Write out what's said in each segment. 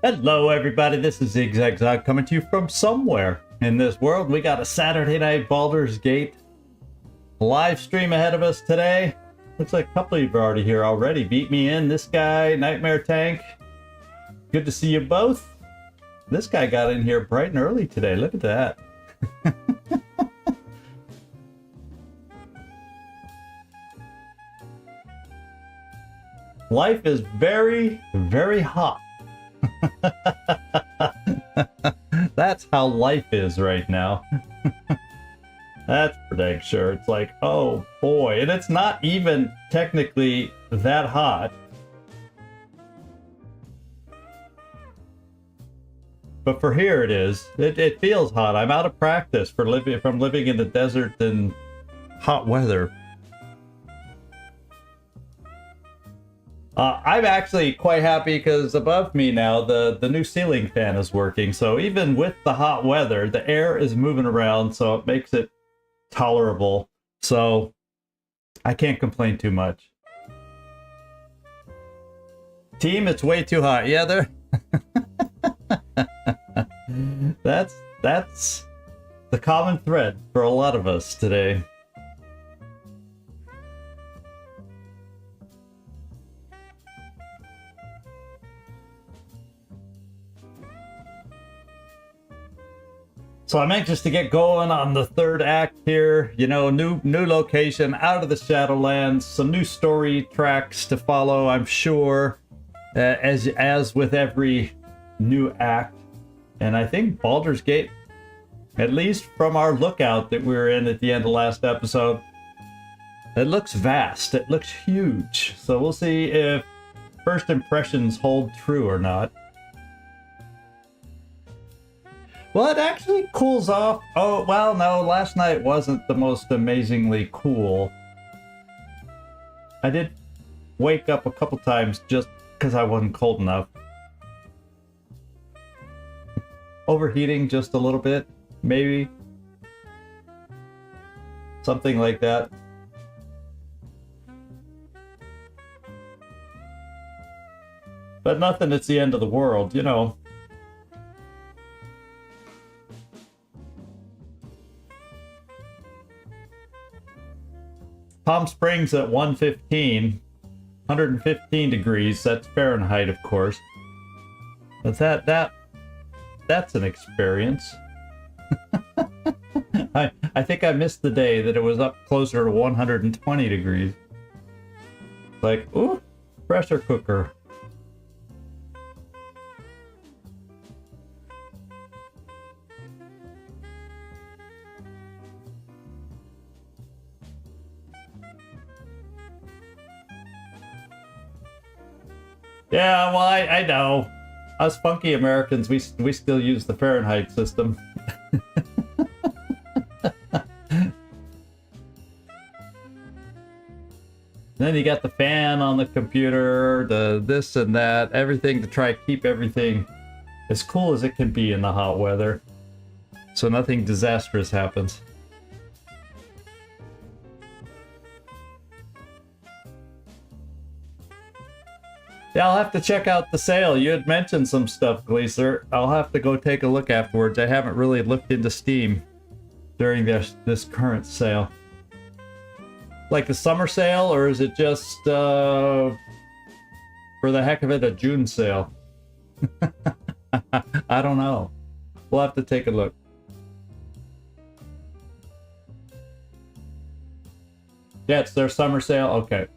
Hello everybody, this is Zigzag coming to you from somewhere in this world. We got a Saturday night Baldur's Gate live stream ahead of us today. Looks like a couple of you are already here already. Beat Me In, this guy, Nightmare Tank. Good to see you both. This guy got in here bright and early today, look at that. Life is very, very hot. That's how life is right now. That's for dang sure. It's like, oh boy, and it's not even technically that hot. But for here it is. It feels hot. I'm out of practice from living in the desert and hot weather. I'm actually quite happy because above me now the new ceiling fan is working, so even with the hot weather the air is moving around, so it makes it tolerable, so I can't complain too much. Team, it's way too hot. Yeah, there. That's the common thread for a lot of us today. So I'm anxious to get going on the third act here. You know, new location, out of the Shadowlands, some new story tracks to follow, I'm sure, as with every new act. And I think Baldur's Gate, at least from our lookout that we were in at the end of last episode, it looks vast, it looks huge. So we'll see if first impressions hold true or not. Well, it actually cools off. Oh, well, no, last night wasn't the most amazingly cool. I did wake up a couple times just because I wasn't cold enough. Overheating just a little bit, maybe. Something like that. But nothing that's the end of the world, you know. Palm Springs at 115 degrees. That's Fahrenheit, of course. But that's an experience. I think I missed the day that it was up closer to 120 degrees. Like, ooh, pressure cooker. Yeah, well, I know. Us funky Americans, we still use the Fahrenheit system. Then you got the fan on the computer, the this and that, everything to try to keep everything as cool as it can be in the hot weather, so nothing disastrous happens. Yeah, I'll have to check out the sale. You had mentioned some stuff, Gleaser. I'll have to go take a look afterwards. I haven't really looked into Steam during this current sale. Like the summer sale, or is it just, for the heck of it, a June sale? I don't know. We'll have to take a look. Yeah, it's their summer sale? Okay.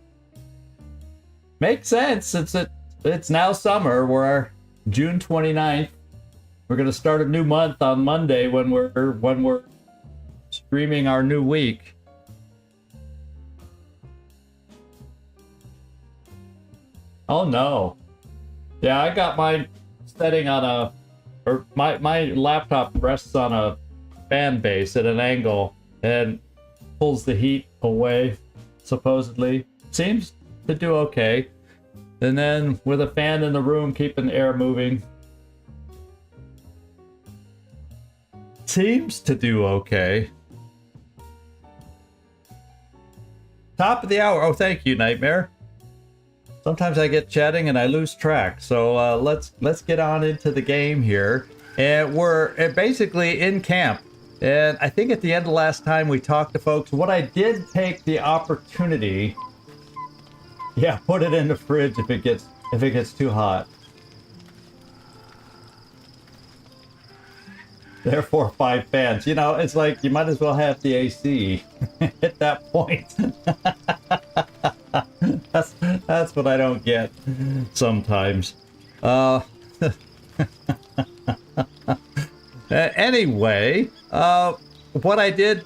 Makes sense, since it's now summer. We're June 29th. We're gonna start a new month on Monday when we're streaming our new week. Oh no. Yeah, I got mine setting on my laptop rests on a fan base at an angle and pulls the heat away, supposedly. Seems to do okay. And then with a fan in the room keeping the air moving, seems to do okay. Top of the hour. Oh, thank you, Nightmare. Sometimes I get chatting and I lose track. So let's get on into the game here. And we're basically in camp. And I think at the end of last time we talked to folks, what I did take the opportunity, yeah, put it in the fridge if it gets too hot. Therefore, 5 fans. You know, it's like you might as well have the AC at that point. That's what I don't get sometimes. Anyway, what I did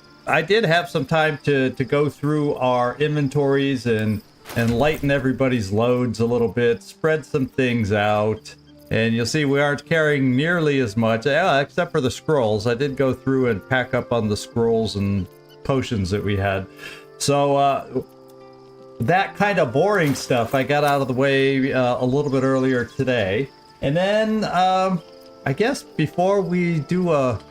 have some time to go through our inventories and lighten everybody's loads a little bit, spread some things out. And you'll see we aren't carrying nearly as much, except for the scrolls. I did go through and pack up on the scrolls and potions that we had. So that kind of boring stuff I got out of the way a little bit earlier today. And then I guess before we think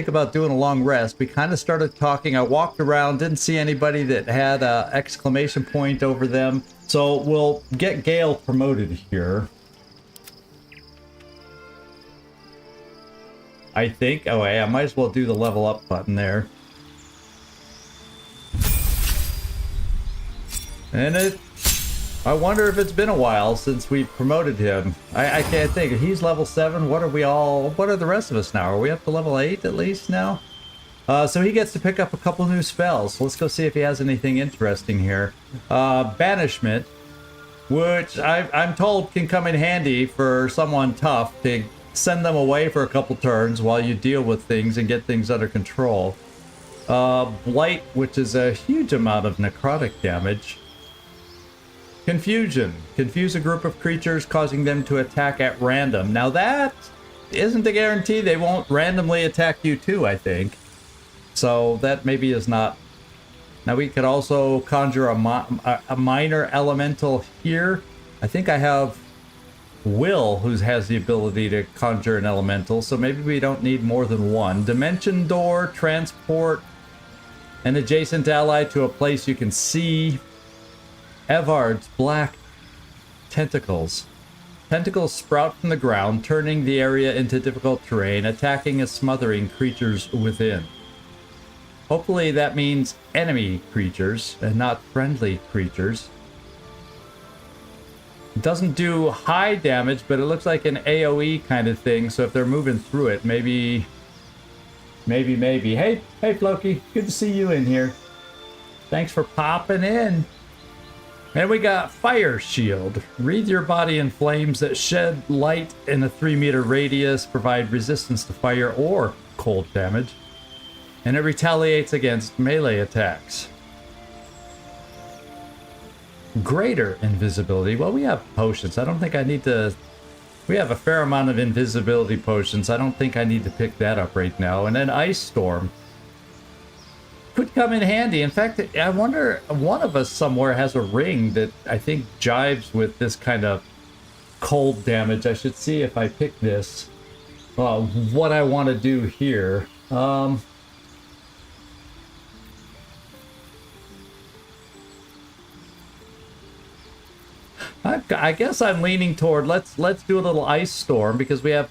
about doing a long rest, we kind of started talking. I walked around, didn't see anybody that had an exclamation point over them. So we'll get Gale promoted here. I think. Oh, hey, I might as well do the level up button there. And I wonder if it's been a while since we promoted him. I can't think. He's level 7. What are the rest of us now? Are we up to level 8 at least now? So he gets to pick up a couple new spells. So let's go see if he has anything interesting here. Banishment, which I'm told can come in handy for someone tough to send them away for a couple turns while you deal with things and get things under control. Blight, which is a huge amount of necrotic damage. Confusion. Confuse a group of creatures, causing them to attack at random. Now that isn't a guarantee. They won't randomly attack you too, I think. So that maybe is not. Now we could also conjure a minor elemental here. I think I have Will, who has the ability to conjure an elemental, so maybe we don't need more than one. Dimension door, transport an adjacent ally to a place you can see. Evard's black tentacles. Tentacles sprout from the ground, turning the area into difficult terrain, attacking and smothering creatures within. Hopefully that means enemy creatures and not friendly creatures. It doesn't do high damage, but it looks like an AoE kind of thing, so if they're moving through it, maybe. Hey, Floki, good to see you in here. Thanks for popping in. And we got Fire Shield. Wreathe your body in flames that shed light in a 3-meter radius, provide resistance to fire or cold damage, and it retaliates against melee attacks. Greater invisibility. Well, we have potions. I don't think I need to. We have a fair amount of invisibility potions. I don't think I need to pick that up right now. And then Ice Storm could come in handy. In fact, I wonder, one of us somewhere has a ring that I think jives with this kind of cold damage. I should see if I pick this. What I want to do here. I guess I'm leaning toward let's do a little Ice Storm, because we have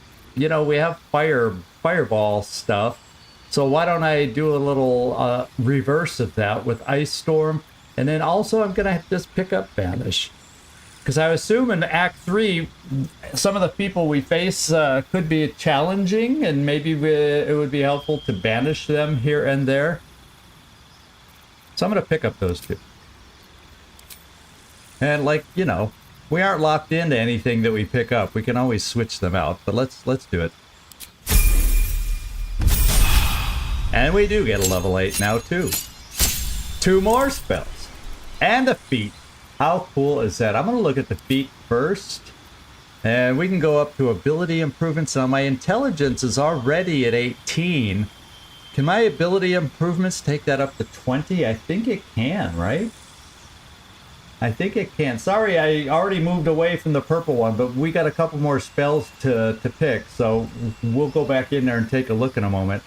fireball stuff. So why don't I do a little reverse of that with Ice Storm, and then also I'm gonna just pick up Banish, because I assume in Act 3 some of the people we face could be challenging, and maybe it would be helpful to banish them here and there. So I'm gonna pick up those two. And we aren't locked into anything that we pick up. We can always switch them out, but let's do it. And we do get a level 8 now too. 2 more spells. And a feat. How cool is that? I'm gonna look at the feat first. And we can go up to ability improvements. Now my intelligence is already at 18. Can my ability improvements take that up to 20? I think it can, right? I think it can. Sorry, I already moved away from the purple one, but we got a couple more spells to pick, so we'll go back in there and take a look in a moment.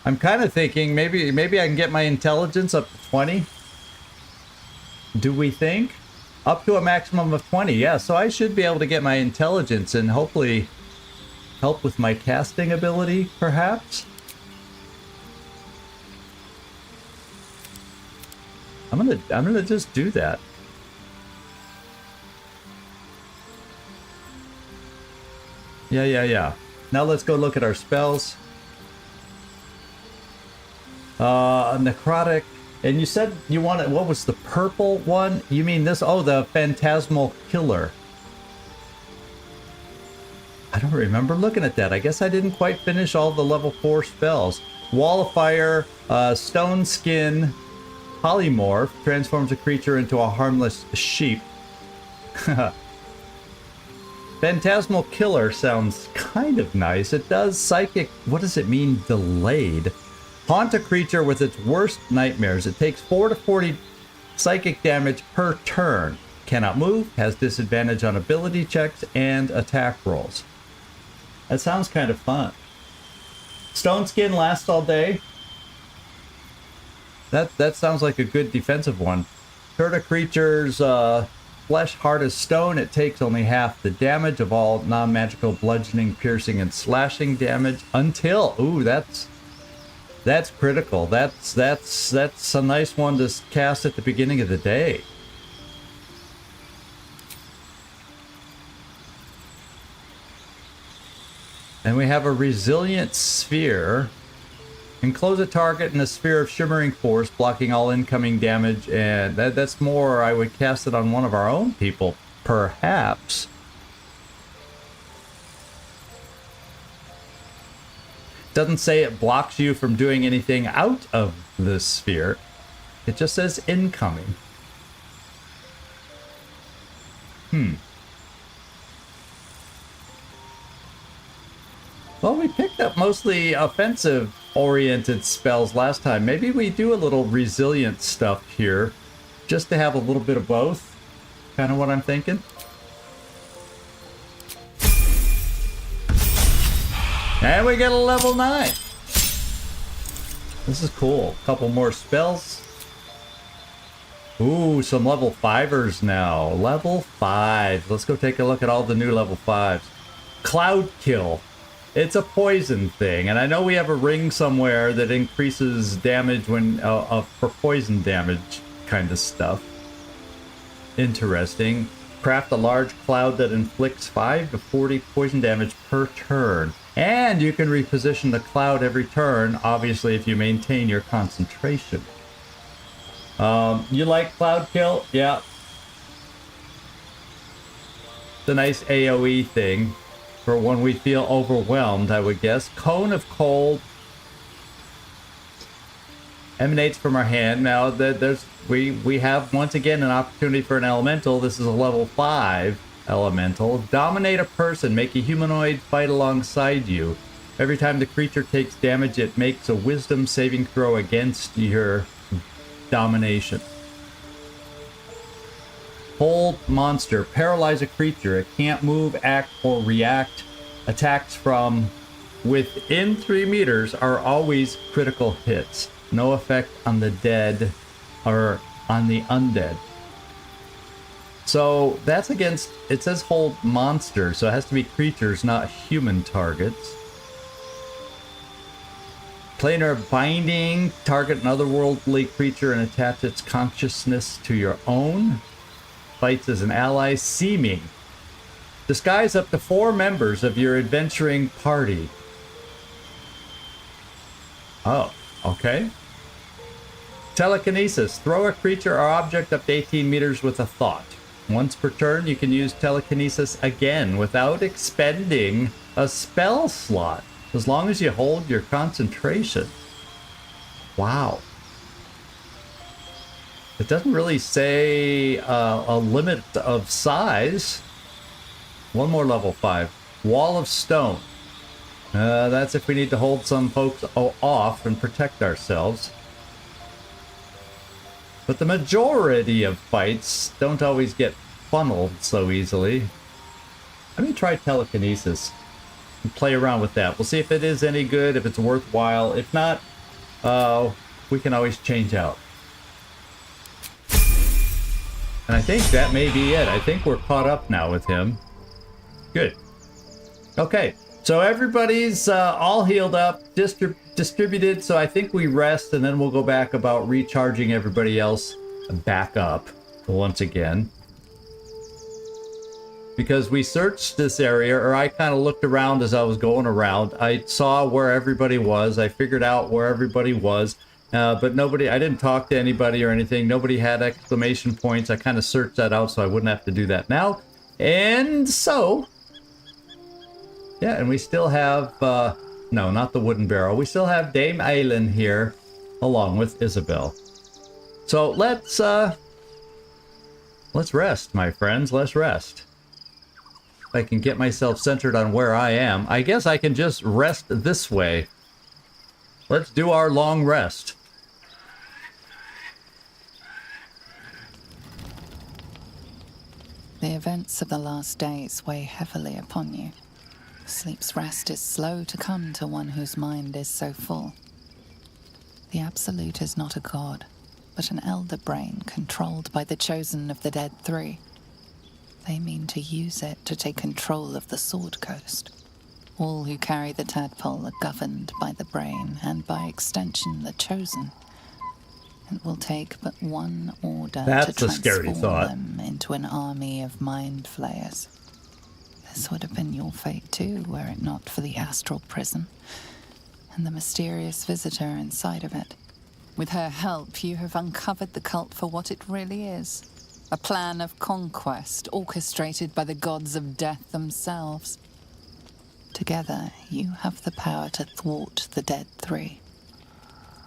I'm kind of thinking maybe I can get my intelligence up to 20. Do we think? Up to a maximum of 20, yeah. So I should be able to get my intelligence and hopefully help with my casting ability, perhaps. I'm gonna just do that. Yeah. Now let's go look at our spells. Necrotic. And you said you wanted, what was the purple one? You mean this? Oh, the Phantasmal Killer. I don't remember looking at that. I guess I didn't quite finish all the level 4 spells. Wall of Fire, Stone Skin, Polymorph, transforms a creature into a harmless sheep. Phantasmal Killer sounds kind of nice. It does psychic, what does it mean, delayed? Haunt a creature with its worst nightmares. It takes 4 to 40 psychic damage per turn. Cannot move, has disadvantage on ability checks and attack rolls. That sounds kind of fun. Stone Skin lasts all day. That sounds like a good defensive one. Hurt a creature's flesh hard as stone. It takes only half the damage of all non-magical bludgeoning, piercing, and slashing damage until... Ooh, that's critical. That's a nice one to cast at the beginning of the day. And we have a Resilient Sphere. Enclose a target in a sphere of shimmering force, blocking all incoming damage, and that's more, I would cast it on one of our own people, perhaps. Doesn't say it blocks you from doing anything out of the sphere. It just says incoming. Well, we picked up mostly offensive-oriented spells last time. Maybe we do a little resilient stuff here, just to have a little bit of both. Kind of what I'm thinking. And we get a level 9. This is cool. A couple more spells. Ooh, some level 5ers now. Level 5. Let's go take a look at all the new level 5s. Cloud Kill. It's a poison thing, and I know we have a ring somewhere that increases damage when for poison damage kind of stuff. Interesting. Craft a large cloud that inflicts 5 to 40 poison damage per turn. And you can reposition the cloud every turn, obviously, if you maintain your concentration. You like Cloud Kill? Yeah. It's a nice AoE thing for when we feel overwhelmed, I would guess. Cone of Cold emanates from our hand. Now, we have, once again, an opportunity for an elemental. This is a level 5 elemental. Dominate a person. Make a humanoid fight alongside you. Every time the creature takes damage, it makes a wisdom saving throw against your domination. Hold Monster. Paralyze a creature. It can't move, act, or react. Attacks from within 3 meters are always critical hits. No effect on the dead or on the undead. So that's against, it says hold monsters, so it has to be creatures, not human targets. Planar Binding, target an otherworldly creature and attach its consciousness to your own. Fights as an ally. Seeming. Disguise up to 4 members of your adventuring party. Oh, okay. Telekinesis. Throw a creature or object up to 18 meters with a thought. Once per turn, you can use telekinesis again without expending a spell slot, as long as you hold your concentration. Wow. It doesn't really say a limit of size. One more level 5. Wall of Stone. That's if we need to hold some folks off and protect ourselves. But the majority of fights don't always get funneled so easily. Let me try telekinesis and play around with that. We'll see if it is any good, if it's worthwhile. If not, we can always change out. And I think that may be it. I think we're caught up now with him. Good. Okay, so everybody's all healed up, distributed, so I think we rest, and then we'll go back about recharging everybody else back up once again. Because we searched this area, or I kind of looked around as I was going around. I saw where everybody was. I figured out where everybody was. But nobody, I didn't talk to anybody or anything. Nobody had exclamation points. I kind of searched that out so I wouldn't have to do that now. And so, yeah, and we still have, no, not the wooden barrel. We still have Dame Aylin here along with Isabel. So let's rest, my friends. Let's rest. If I can get myself centered on where I am, I guess I can just rest this way. Let's do our long rest. The events of the last days weigh heavily upon you. Sleep's rest is slow to come to one whose mind is so full. The Absolute is not a god, but an elder brain controlled by the chosen of the Dead Three. They mean to use it to take control of the Sword Coast. All who carry the tadpole are governed by the brain, and by extension the chosen. It will take but one order to transform them into an army of mind flayers. This would have been your fate too, were it not for the astral prison, and the mysterious visitor inside of it. With her help, you have uncovered the cult for what it really is. A plan of conquest orchestrated by the gods of death themselves. Together, you have the power to thwart the Dead Three.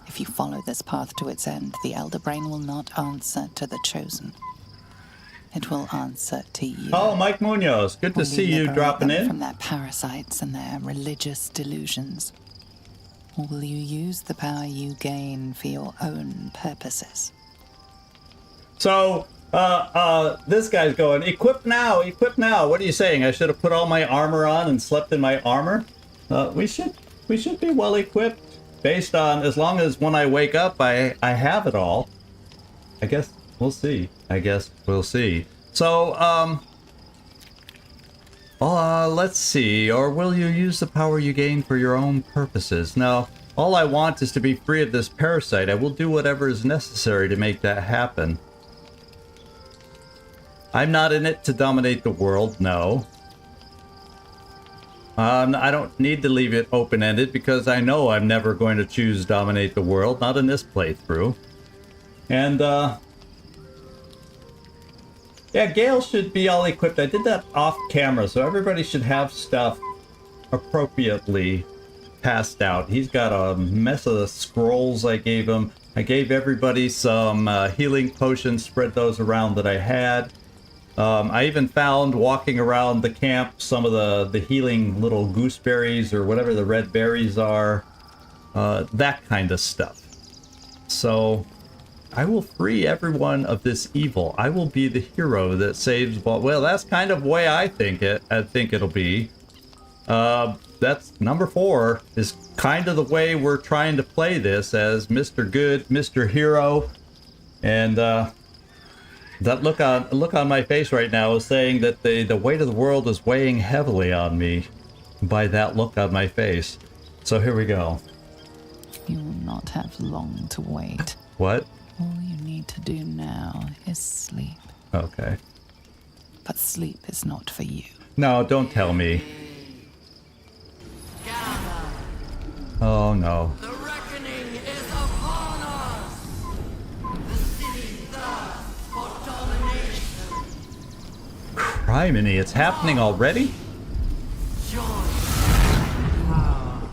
If you follow this path to its end, the Elder Brain will not answer to the Chosen. It will answer to you. Oh, Mike Munoz, good to see you dropping in. From their parasites and their religious delusions. Or will you use the power you gain for your own purposes? So, this guy's going, equip now, equip now. What are you saying? I should have put all my armor on and slept in my armor? We should be well equipped based on, as long as when I wake up, I have it all. I guess we'll see. So, let's see. Or will you use the power you gain for your own purposes? Now, all I want is to be free of this parasite. I will do whatever is necessary to make that happen. I'm not in it to dominate the world, no. I don't need to leave it open-ended because I know I'm never going to choose dominate the world, not in this playthrough. And, yeah, Gale should be all equipped. I did that off camera, so everybody should have stuff appropriately passed out. He's got a mess of scrolls I gave him. I gave everybody some healing potions, spread those around that I had. I even found, walking around the camp, some of the healing little gooseberries or whatever the red berries are. That kind of stuff. So, I will free everyone of this evil. I will be the hero that saves... Well, that's kind of the way I think it'll be. That's number 4 is kind of the way we're trying to play this, as Mr. Good, Mr. Hero. And, that look on my face right now is saying that the weight of the world is weighing heavily on me by that look on my face. So here we go. You will not have long to wait. What? All you need to do now is sleep. Okay. But sleep is not for you. No, don't tell me. Oh no. The reckoning is upon us! The city thirsts for domination. Criminy, it's happening already? Join power.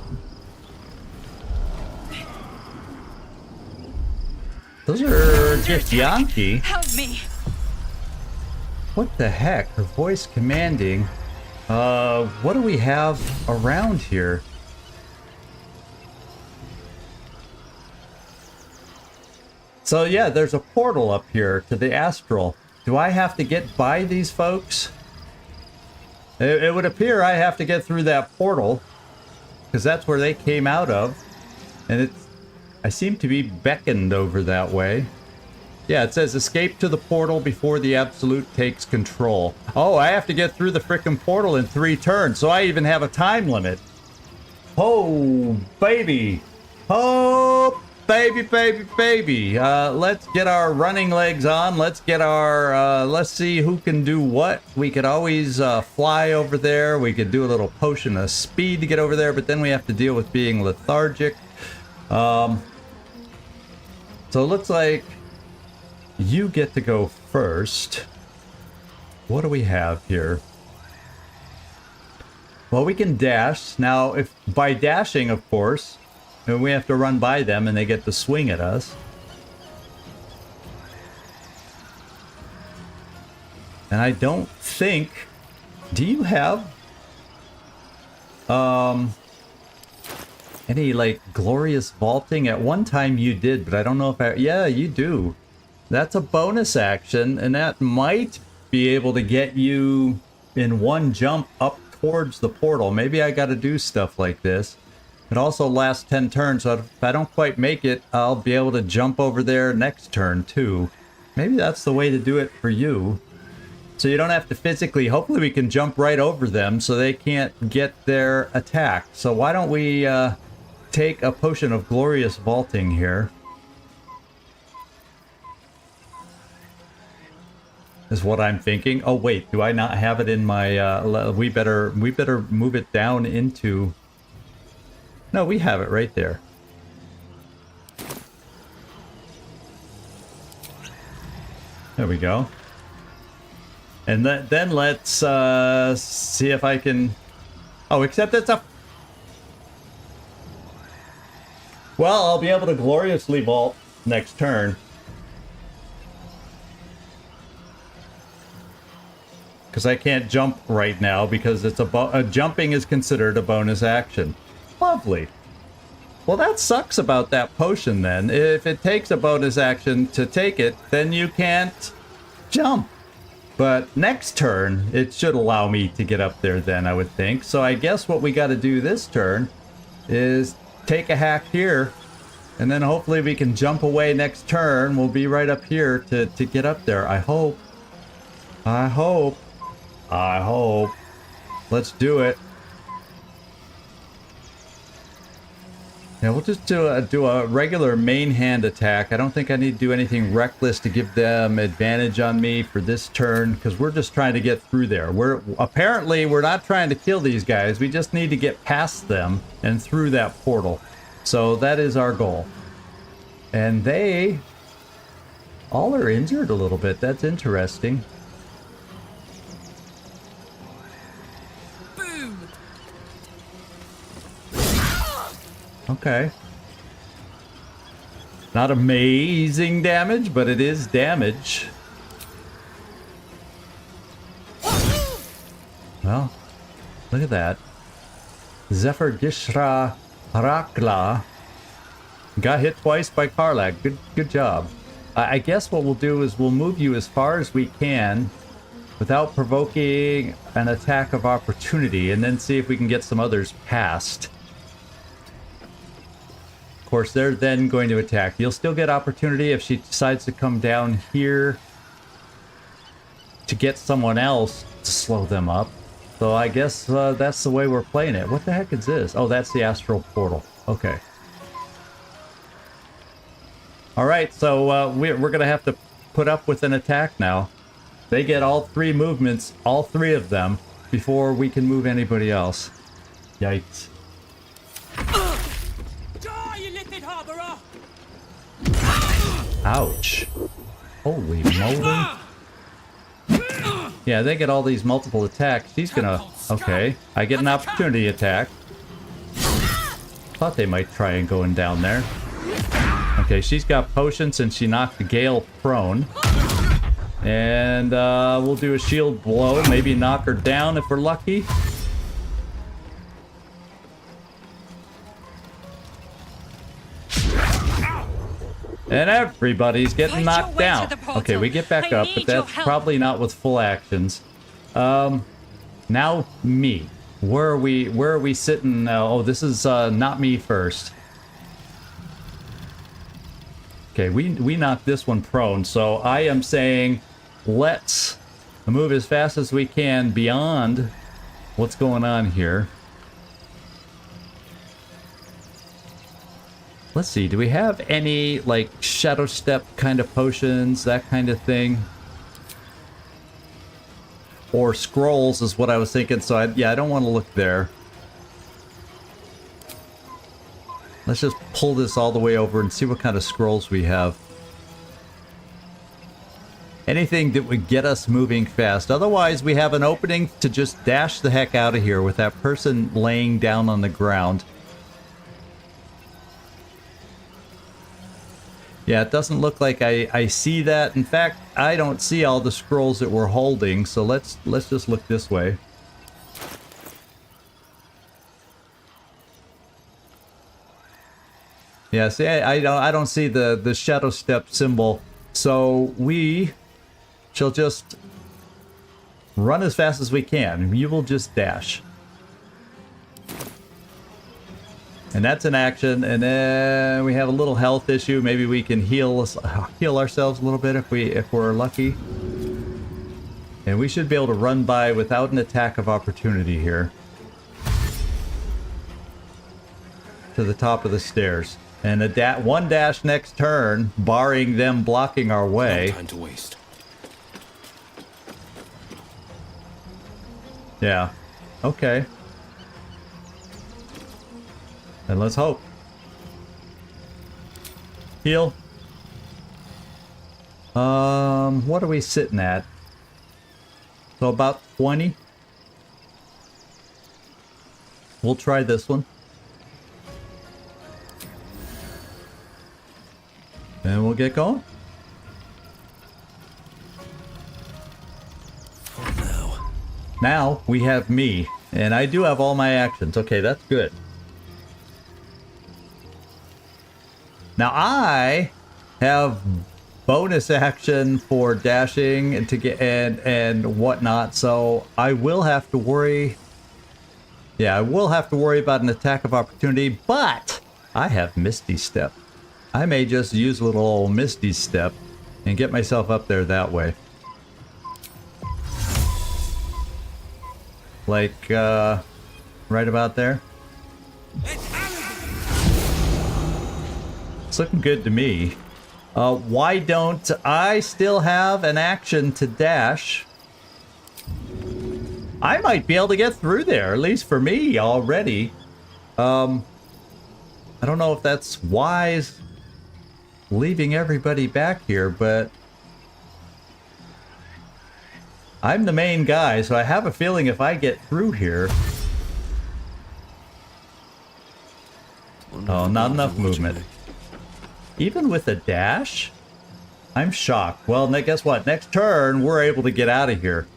Those are just Yankee. Help me! What the heck? Her voice commanding. What do we have around here? So yeah, there's a portal up here to the astral. Do I have to get by these folks? It would appear I have to get through that portal, because that's where they came out of. And I seem to be beckoned over that way. Yeah, it says escape to the portal before the Absolute takes control. Oh, I have to get through the frickin' portal in 3 turns, so I even have a time limit. Oh, baby. Oh, baby, baby, baby. Let's get our running legs on. Let's get our, let's see who can do what. We could always fly over there. We could do a little potion of speed to get over there, but then we have to deal with being lethargic. So it looks like you get to go first. What do we have here? Well, we can dash. Now, if by dashing, of course, we have to run by them and they get to swing at us. And I don't think... Do you have... any, like, glorious vaulting? At one time you did, but I don't know if I... Yeah, you do. That's a bonus action, and that might be able to get you in one jump up towards the portal. Maybe I got to do stuff like this. It also lasts 10 turns, so if I don't quite make it, I'll be able to jump over there next turn, too. Maybe that's the way to do it for you. So you don't have to physically... Hopefully we can jump right over them so they can't get their attack. So why don't we take a potion of glorious vaulting here. Is what I'm thinking. Oh wait, do I not have it in my we better move it down into... No, we have it right there. There we go. And then let's see if I can... Oh, except it's a... Well, I'll be able to gloriously vault next turn. Because I can't jump right now because it's jumping is considered a bonus action. Lovely. Well, that sucks about that potion then. If it takes a bonus action to take it, then you can't jump. But next turn, it should allow me to get up there then, I would think. So I guess what we got to do this turn is take a hack here, and then hopefully we can jump away next turn. We'll be right up here to get up there. I hope. I hope. I hope. Let's do it. Yeah, we'll just do a regular main hand attack. I don't think I need to do anything reckless to give them advantage on me for this turn, because we're just trying to get through there. Apparently we're not trying to kill these guys. We just need to get past them and through that portal. So that is our goal. And they all are injured a little bit. That's interesting. Okay. Not amazing damage, but it is damage. Well, look at that. Zephyr Gishra Harakla got hit twice by Karlak. Good job. I guess what we'll do is we'll move you as far as we can without provoking an attack of opportunity, and then see if we can get some others past. Of course, they're then going to attack. You'll still get opportunity if she decides to come down here to get someone else to slow them up. So I guess that's the way we're playing it. What the heck is this? Oh, that's the astral portal. Okay. All right, so we're going to have to put up with an attack now. They get all 3 movements, all 3 of them, before we can move anybody else. Yikes. Ouch. Holy moly. Yeah, they get all these multiple attacks. She's gonna... Okay. I get an opportunity attack. Thought they might try and going down there. Okay, she's got potions and she knocked the Gale prone. And we'll do a shield blow. Maybe knock her down if we're lucky. And everybody's getting knocked down. Okay, we get back up, but that's probably not with full actions. Now me. Where are we sitting? Oh, this is not me first. Okay, we knocked this one prone, so I am saying let's move as fast as we can beyond what's going on here. Let's see, do we have any, like, shadow step kind of potions, that kind of thing? Or scrolls is what I was thinking, so yeah, I don't want to look there. Let's just pull this all the way over and see what kind of scrolls we have. Anything that would get us moving fast. Otherwise, we have an opening to just dash the heck out of here with that person laying down on the ground. Yeah, it doesn't look like I see that. In fact, I don't see all the scrolls that we're holding, so let's just look this way. Yeah, see, I don't see the shadow step symbol, so we shall just run as fast as we can. You will just dash. And that's an action, and then we have a little health issue. Maybe we can heal ourselves a little bit if we're lucky. And we should be able to run by without an attack of opportunity here. To the top of the stairs. And one dash next turn, barring them blocking our way. No time to waste. Yeah. Okay. And let's hope. Heal. What are we sitting at? So about 20. We'll try this one. And we'll get going. Now we have me. And I do have all my actions. Okay, that's good. Now I have bonus action for dashing and to get and whatnot, so I will have to worry. Yeah, I will have to worry about an attack of opportunity, but I have Misty Step. I may just use a little old Misty Step and get myself up there that way. Like, right about there. It's looking good to me. Why don't I still have an action to dash? I might be able to get through there, at least for me already. I don't know if that's wise leaving everybody back here, but I'm the main guy, so I have a feeling if I get through here... Oh, not enough movement. Even with a dash? I'm shocked. Well, guess what? Next turn, we're able to get out of here.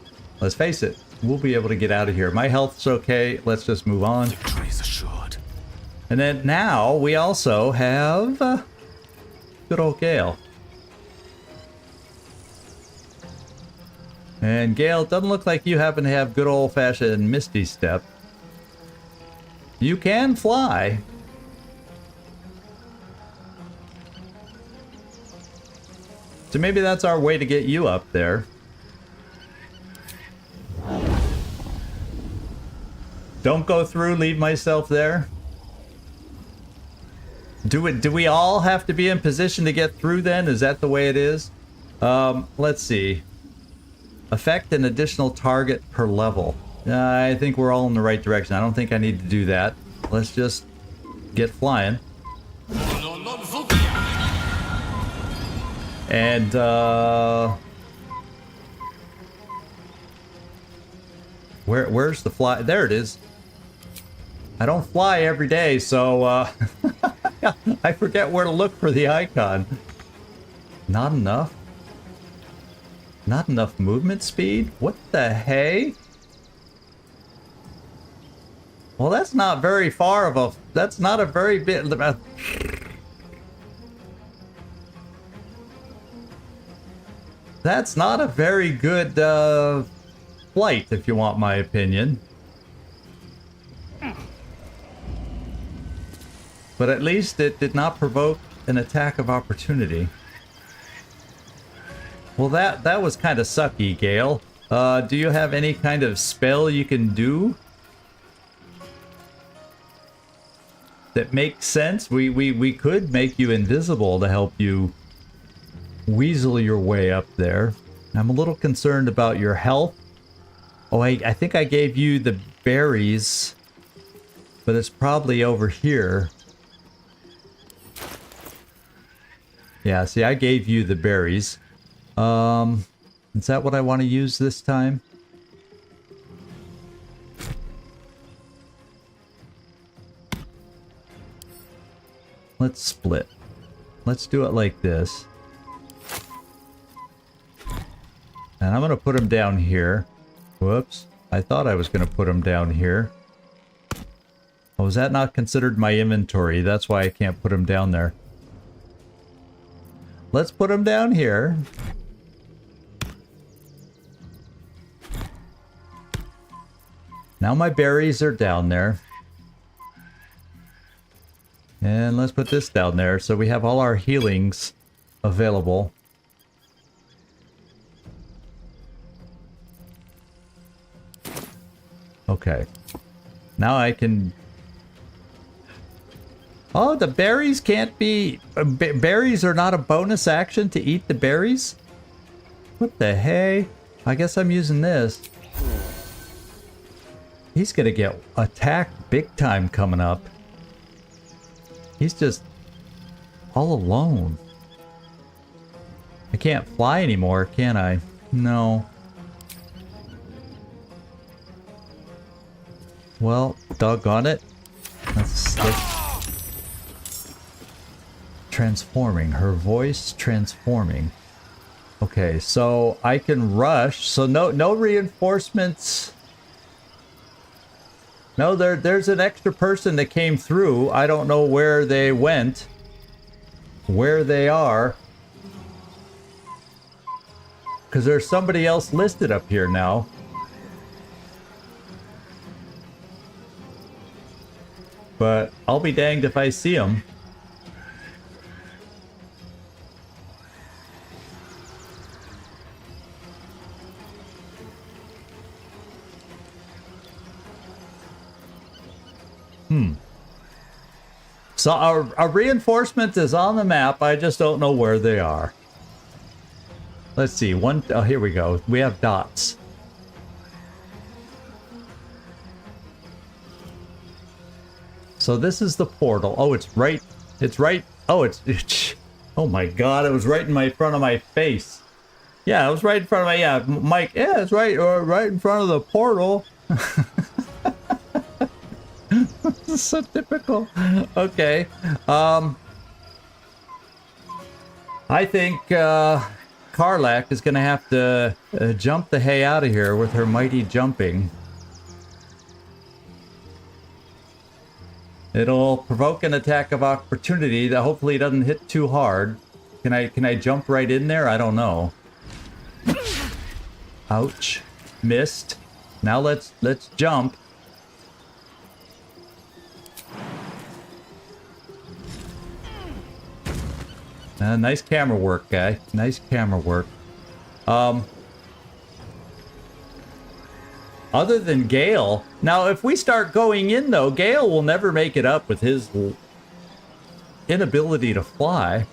Let's face it, we'll be able to get out of here. My health's okay. Let's just move on. Victory's assured. And then now we also have good old Gale. And Gale, it doesn't look like you happen to have good old-fashioned Misty Step. You can fly. So maybe that's our way to get you up there. Don't go through, leave myself there. Do we all have to be in position to get through then? Is that the way it is? Let's see. Affect an additional target per level. I think we're all in the right direction. I don't think I need to do that. Let's just get flying. And, where's the fly? There it is. I don't fly every day, so, I forget where to look for the icon. Not enough? Not enough movement speed? What the hey? Well, that's not very far of a... That's not a very bit... That's not a very good flight, if you want my opinion. But at least it did not provoke an attack of opportunity. Well, that was kind of sucky, Gale. Do you have any kind of spell you can do that makes sense? We could make you invisible to help you weasel your way up there. I'm a little concerned about your health. Oh, I think I gave you the berries, but it's probably over here. Yeah, see, I gave you the berries. Is that what I want to use this time? Let's split. Let's do it like this. And I'm going to put him down here. Whoops. I thought I was going to put him down here. Oh, is that not considered my inventory? That's why I can't put him down there. Let's put him down here. Now my berries are down there. And let's put this down there so we have all our healings available. Okay. Now I can... Oh, the berries can't be... berries are not a bonus action to eat the berries? What the hey? I guess I'm using this. He's gonna get attacked big time coming up. He's just all alone. I can't fly anymore, can I? No. Well, doggone it. Let's transforming. Her voice transforming. Okay, so I can rush. So no reinforcements. No, there's an extra person that came through. I don't know where they went. Where they are. Because there's somebody else listed up here now. But I'll be danged if I see them. So our reinforcement is on the map. I just don't know where they are. Let's see. Oh, here we go. We have dots. So this is the portal. Oh, it's right. It's right. Oh, it's oh my God. It was right in my front of my face. Yeah, it was right in front of my, yeah, Mike. Yeah, it's right in front of the portal. This is so typical. Okay. I think Karlach is going to have to jump the hay out of here with her mighty jumping. It'll provoke an attack of opportunity that hopefully doesn't hit too hard. Can I jump right in there? I don't know. Ouch. Missed. Now let's jump. Nice camera work, guy. Nice camera work. Other than Gale. Now, if we start going in, though, Gale will never make it up with his inability to fly.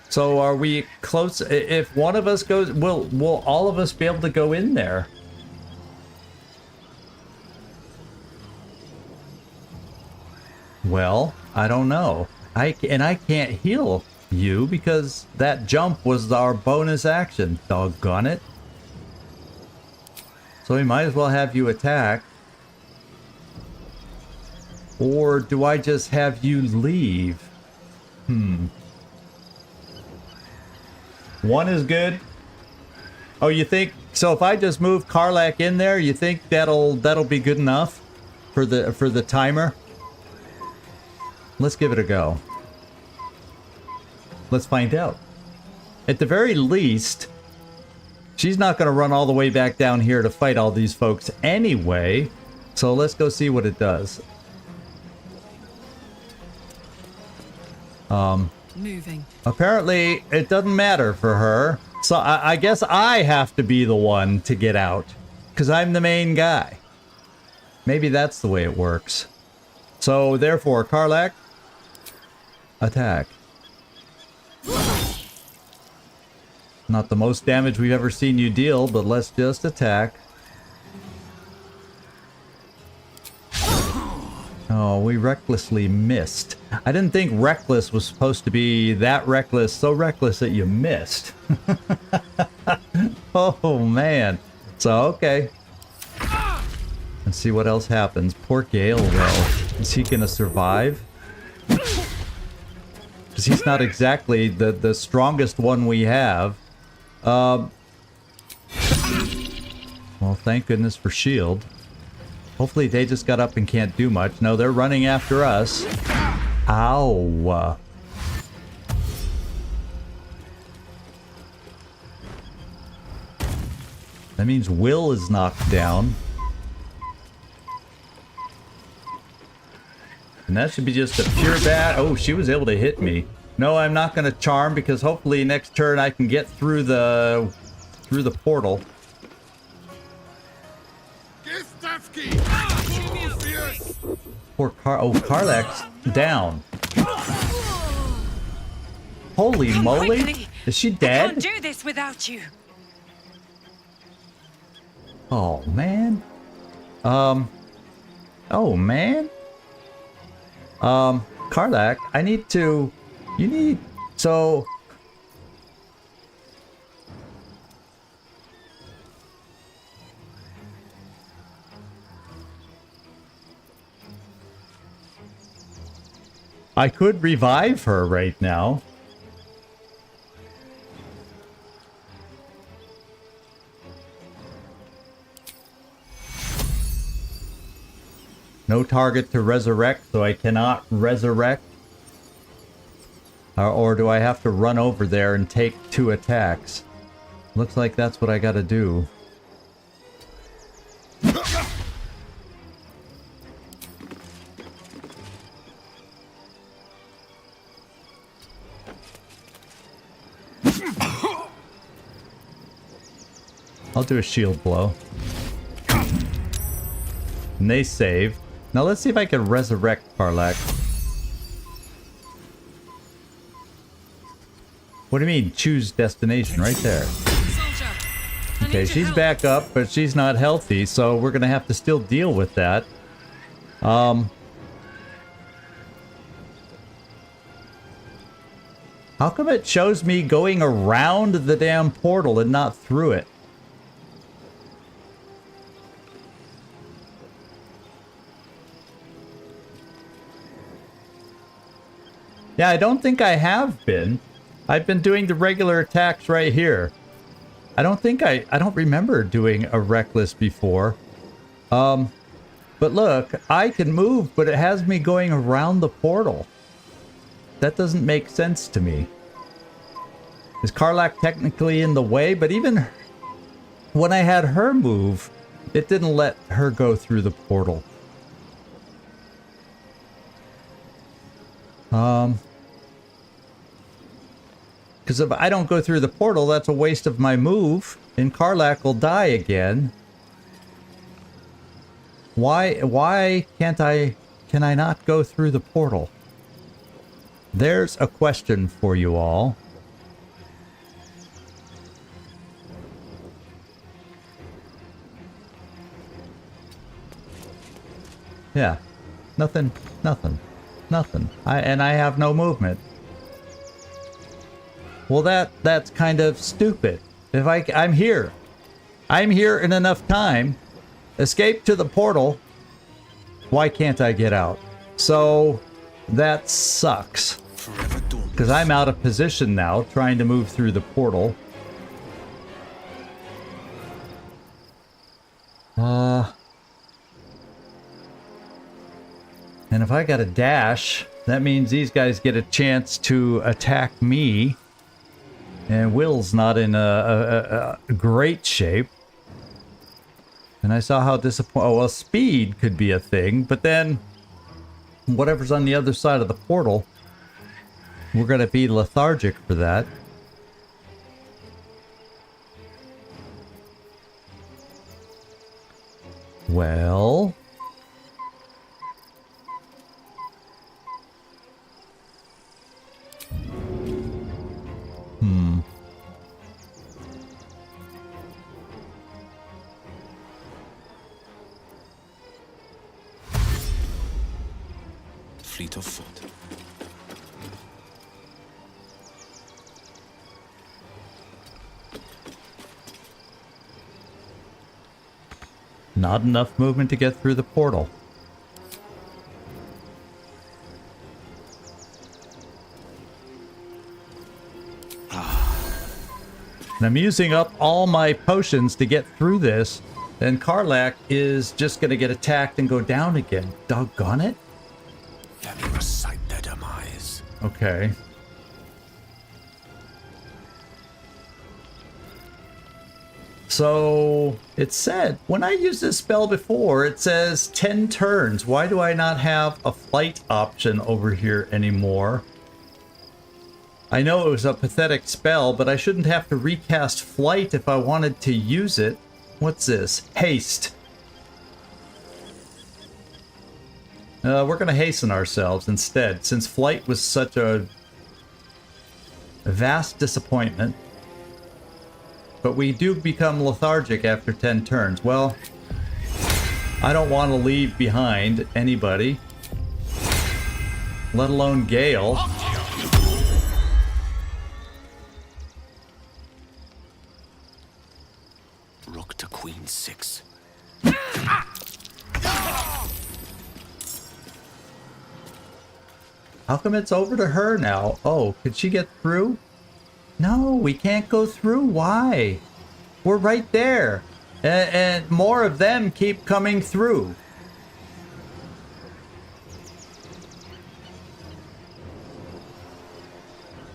So are we close? If one of us goes, will all of us be able to go in there? Well, I don't know. I can't heal you because that jump was our bonus action. Doggone it. So we might as well have you attack. Or do I just have you leave? One is good. Oh, you think so? If I just move Karlach in there, you think that'll be good enough for the timer? Let's give it a go. Let's find out. At the very least, she's not going to run all the way back down here to fight all these folks anyway. So let's go see what it does. Moving. Apparently, it doesn't matter for her. So I guess I have to be the one to get out. Because I'm the main guy. Maybe that's the way it works. So, therefore, Karlach, attack. Not the most damage we've ever seen you deal, but let's just attack. Oh, we recklessly missed. I didn't think reckless was supposed to be that reckless, so reckless that you missed. Oh, man. So, okay. Let's see what else happens. Poor Gale, though. Is he gonna survive? Because he's not exactly the strongest one we have. Well, thank goodness for shield. Hopefully they just got up and can't do much. No, they're running after us. Ow. That means Will is knocked down. And that should be just a pure bat. Oh, she was able to hit me. No, I'm not going to charm because hopefully next turn I can get through the portal. Poor Karlach's down. Holy moly! Quickly. Is she I dead? can't do this without you. Oh man. Oh man. Karlach, I need to. You need. So. I could revive her right now. No target to resurrect, so I cannot resurrect. Or do I have to run over there and take 2 attacks? Looks like that's what I gotta do. I'll do a shield blow. And they save. Now let's see if I can resurrect Karlach. What do you mean, choose destination? Right there. Soldier. Okay, she's back up, but she's not healthy, so we're gonna have to still deal with that. How come it shows me going around the damn portal and not through it? Yeah, I don't think I have been. I've been doing the regular attacks right here. I don't remember doing a reckless before. But look, I can move, but it has me going around the portal. That doesn't make sense to me. Is Karlach technically in the way? But even when I had her move, it didn't let her go through the portal. Because if I don't go through the portal, that's a waste of my move, and Karlach will die again. Why can I not go through the portal? There's a question for you all. Yeah. Nothing. I have no movement. Well, that's kind of stupid. If I'm here in enough time, escape to the portal. Why can't I get out? So that sucks. Because I'm out of position now, trying to move through the portal. And if I got a dash, that means these guys get a chance to attack me. And Will's not in a great shape. And I saw how disappointing... Oh, well, speed could be a thing, but then... whatever's on the other side of the portal... We're gonna be lethargic for that. Well... Fleet of foot. Not enough movement to get through the portal. And I'm using up all my potions to get through this. Then Karlach is just going to get attacked and go down again. Doggone it. Let me recite their demise. Okay. So, it said, when I used this spell before, it says 10 turns. Why do I not have a flight option over here anymore? I know it was a pathetic spell, but I shouldn't have to recast flight if I wanted to use it. What's this? Haste. We're going to hasten ourselves instead, since flight was such a vast disappointment. But we do become lethargic after 10 turns. Well, I don't want to leave behind anybody, let alone Gale. Rook to Queen 6. How come it's over to her now? Oh, could she get through? No, we can't go through. Why? We're right there. And more of them keep coming through.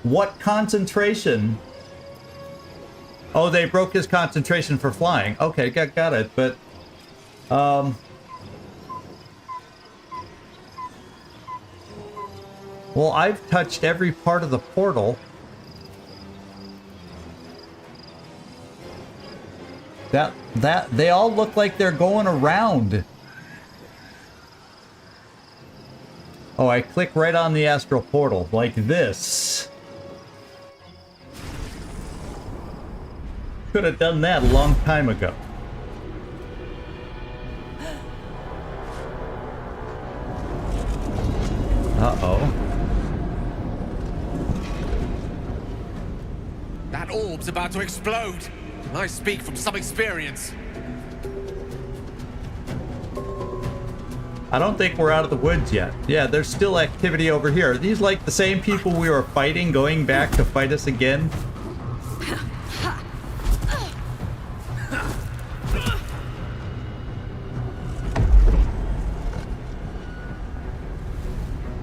What concentration? Oh, they broke his concentration for flying. Okay, got it. But, well, I've touched every part of the portal. They all look like they're going around. Oh, I click right on the astral portal, like this. Could have done that a long time ago. Uh-oh. That orb's about to explode. I speak from some experience. I don't think we're out of the woods yet. Yeah, there's still activity over here. Are these like the same people we were fighting going back to fight us again?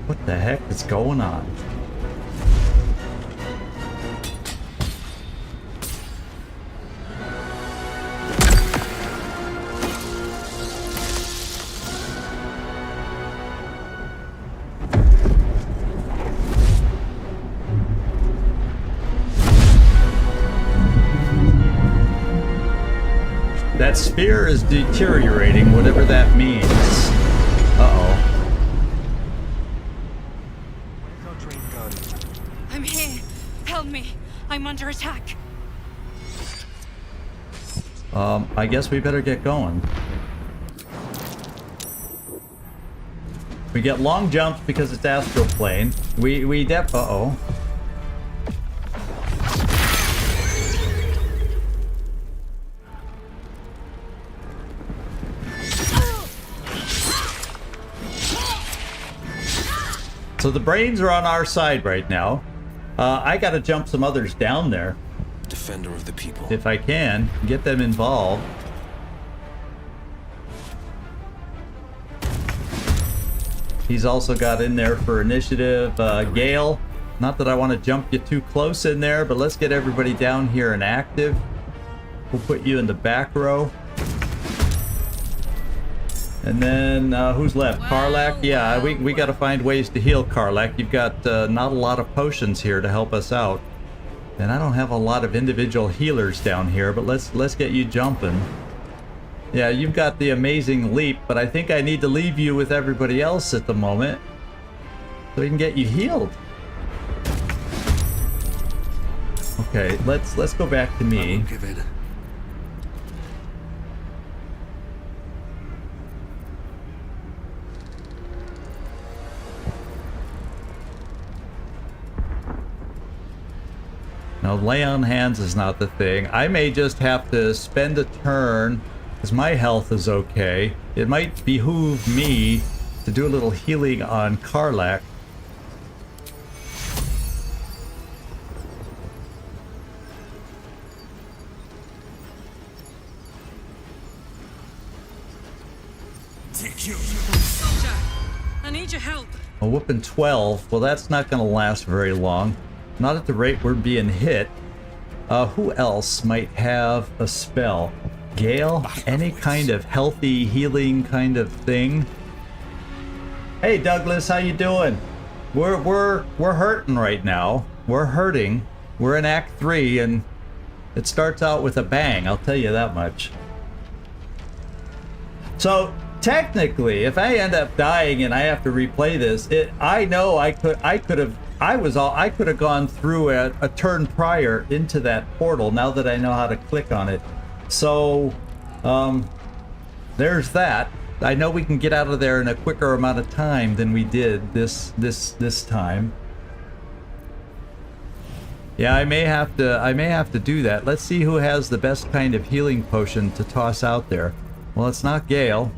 What the heck is going on? That sphere is deteriorating, whatever that means. Uh-oh. I'm here. Help me. I'm under attack. I guess we better get going. We get long jumps because it's astral plane. Uh-oh. So the brains are on our side right now. I gotta jump some others down there. Defender of the people. If I can, get them involved. He's also got in there for initiative. Gale, not that I want to jump you too close in there, but let's get everybody down here and active. We'll put you in the back row. And then who's left? Karlak? Yeah, we got to find ways to heal Karlak. You've got not a lot of potions here to help us out. And I don't have a lot of individual healers down here, but let's get you jumping. Yeah, you've got the amazing leap, but I think I need to leave you with everybody else at the moment so we can get you healed. Okay, let's go back to me. Give in. Now, lay on hands is not the thing. I may just have to spend a turn, because my health is okay. It might behoove me to do a little healing on Karlak. Soldier, I need your help. A whooping 12. Well, that's not going to last very long. Not at the rate we're being hit. Who else might have a spell? Gale? Any kind of healthy healing kind of thing? Hey Douglas, how you doing? We're hurting right now. We're hurting. We're in Act 3 and it starts out with a bang, I'll tell you that much. So technically, if I end up dying and I have to replay this, I know I could have gone through a turn prior into that portal now that I know how to click on it. So there's that. I know we can get out of there in a quicker amount of time than we did this time. Yeah, I may have to do that. Let's see who has the best kind of healing potion to toss out there. Well, it's not Gale.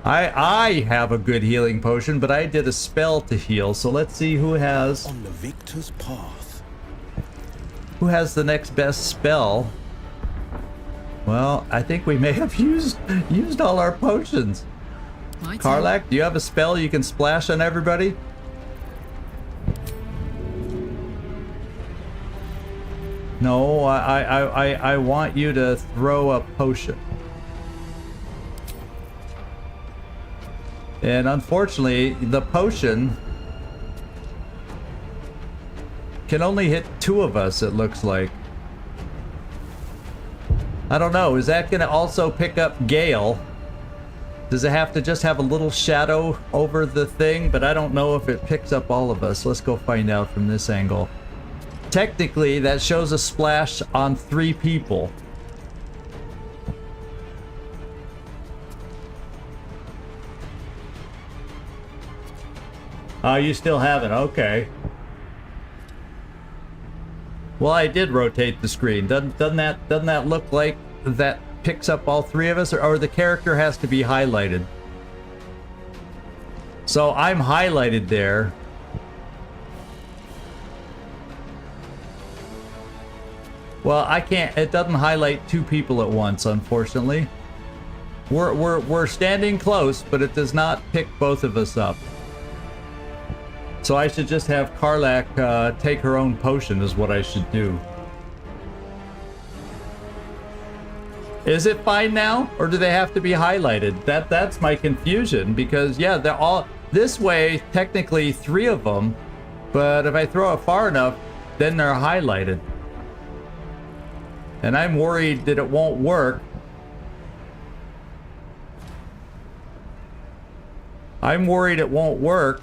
I have a good healing potion, but I did a spell to heal, so let's see who has... On the victor's path. Who has the next best spell? Well, I think we may have used all our potions. Karlak, do you have a spell you can splash on everybody? No, I want you to throw a potion. And unfortunately, the potion can only hit 2 of us, it looks like. I don't know, is that gonna also pick up Gale? Does it have to just have a little shadow over the thing? But I don't know if it picks up all of us. Let's go find out from this angle. Technically, that shows a splash on 3 people. Oh, you still haven't, okay. Well, I did rotate the screen. Doesn't that look like that picks up all 3 of us, or the character has to be highlighted? So I'm highlighted there. Well, I can't. It doesn't highlight 2 people at once, unfortunately. We're standing close, but it does not pick both of us up. So I should just have Karlak take her own potion is what I should do. Is it fine now, or do they have to be highlighted? That's my confusion, because yeah, they're all this way. Technically 3 of them, but if I throw it far enough, then they're highlighted. And I'm worried that it won't work. I'm worried it won't work.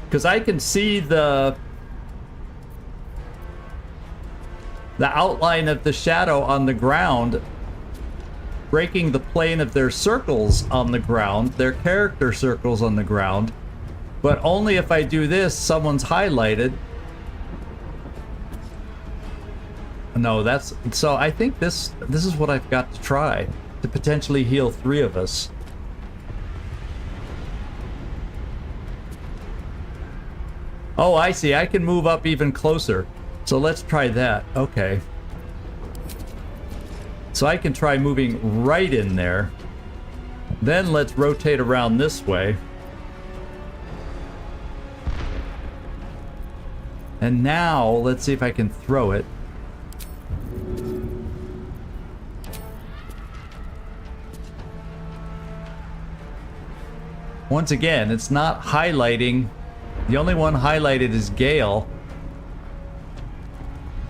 Because I can see the outline of the shadow on the ground breaking the plane of their circles on the ground, their character circles on the ground. But only if I do this, someone's highlighted. No, that's... So I think this is what I've got to try to potentially heal 3 of us. Oh, I see. I can move up even closer. So let's try that. Okay. So I can try moving right in there. Then let's rotate around this way. And now, let's see if I can throw it. Once again, it's not highlighting. The only one highlighted is Gale.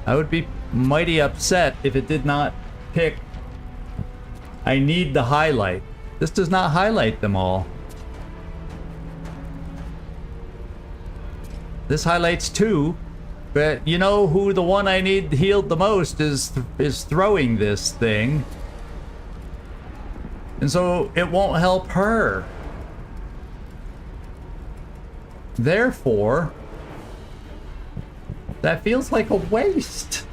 I would be mighty upset if it did not pick. I need the highlight. This does not highlight them all. This highlights 2, but you know who the one I need healed the most is throwing this thing. And so it won't help her. Therefore, that feels like a waste.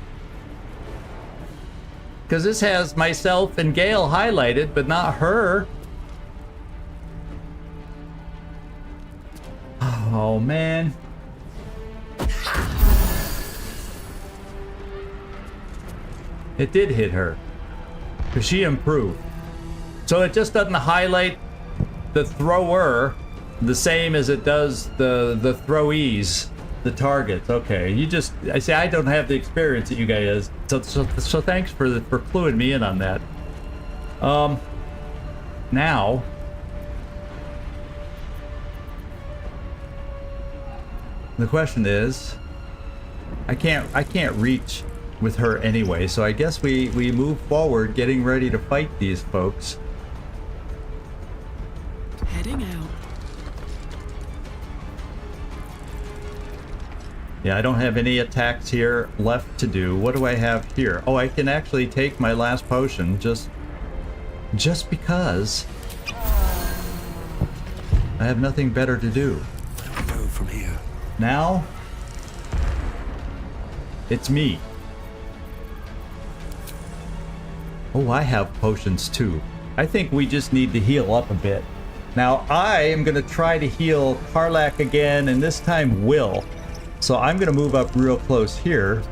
Because this has myself and Gale highlighted, but not her. Oh, man. It did hit her. Because she improved. So it just doesn't highlight the thrower the same as it does the throwees, the targets. Okay, you just, I say I don't have the experience that you guys, so thanks for cluing me in on that. Now the question is, I can't reach with her anyway, so I guess we move forward, getting ready to fight these folks. Heading out. Yeah, I don't have any attacks here left to do. What do I have here? Oh, I can actually take my last potion just because I have nothing better to do. Where do we go from here? Now, it's me. Oh, I have potions too. I think we just need to heal up a bit. Now, I am going to try to heal Karlach again, and this time Will. So I'm going to move up real close here.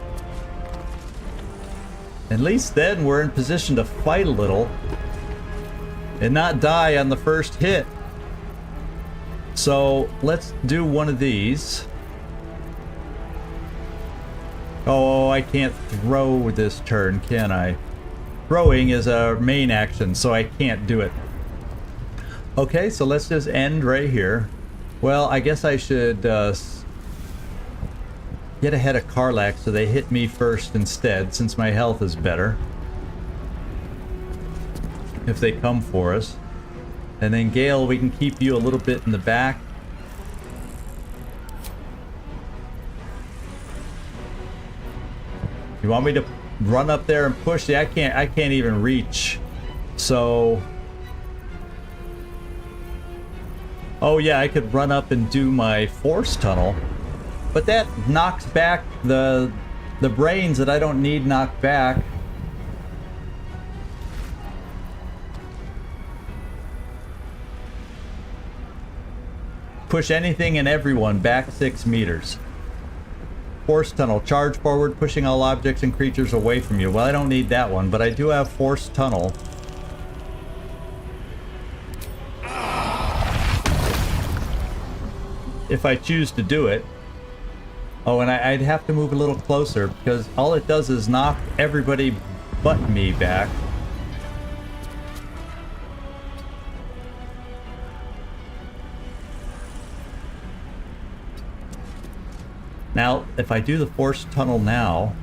At least then we're in position to fight a little and not die on the first hit. So let's do one of these. Oh, I can't throw this turn, can I? Throwing is a main action, so I can't do it. Okay, so let's just end right here. Well, I guess I should get ahead of Karlach so they hit me first instead, since my health is better. If they come for us. And then Gale, we can keep you a little bit in the back. You want me to run up there and push? Yeah, I can't even reach. So, oh yeah, I could run up and do my force tunnel. But that knocks back the brains that I don't need knocked back. Push anything and everyone back 6 meters. Force tunnel. Charge forward, pushing all objects and creatures away from you. Well, I don't need that one, but I do have force tunnel. If I choose to do it. Oh, and I'd have to move a little closer because all it does is knock everybody but me back. Now, if I do the force tunnel now,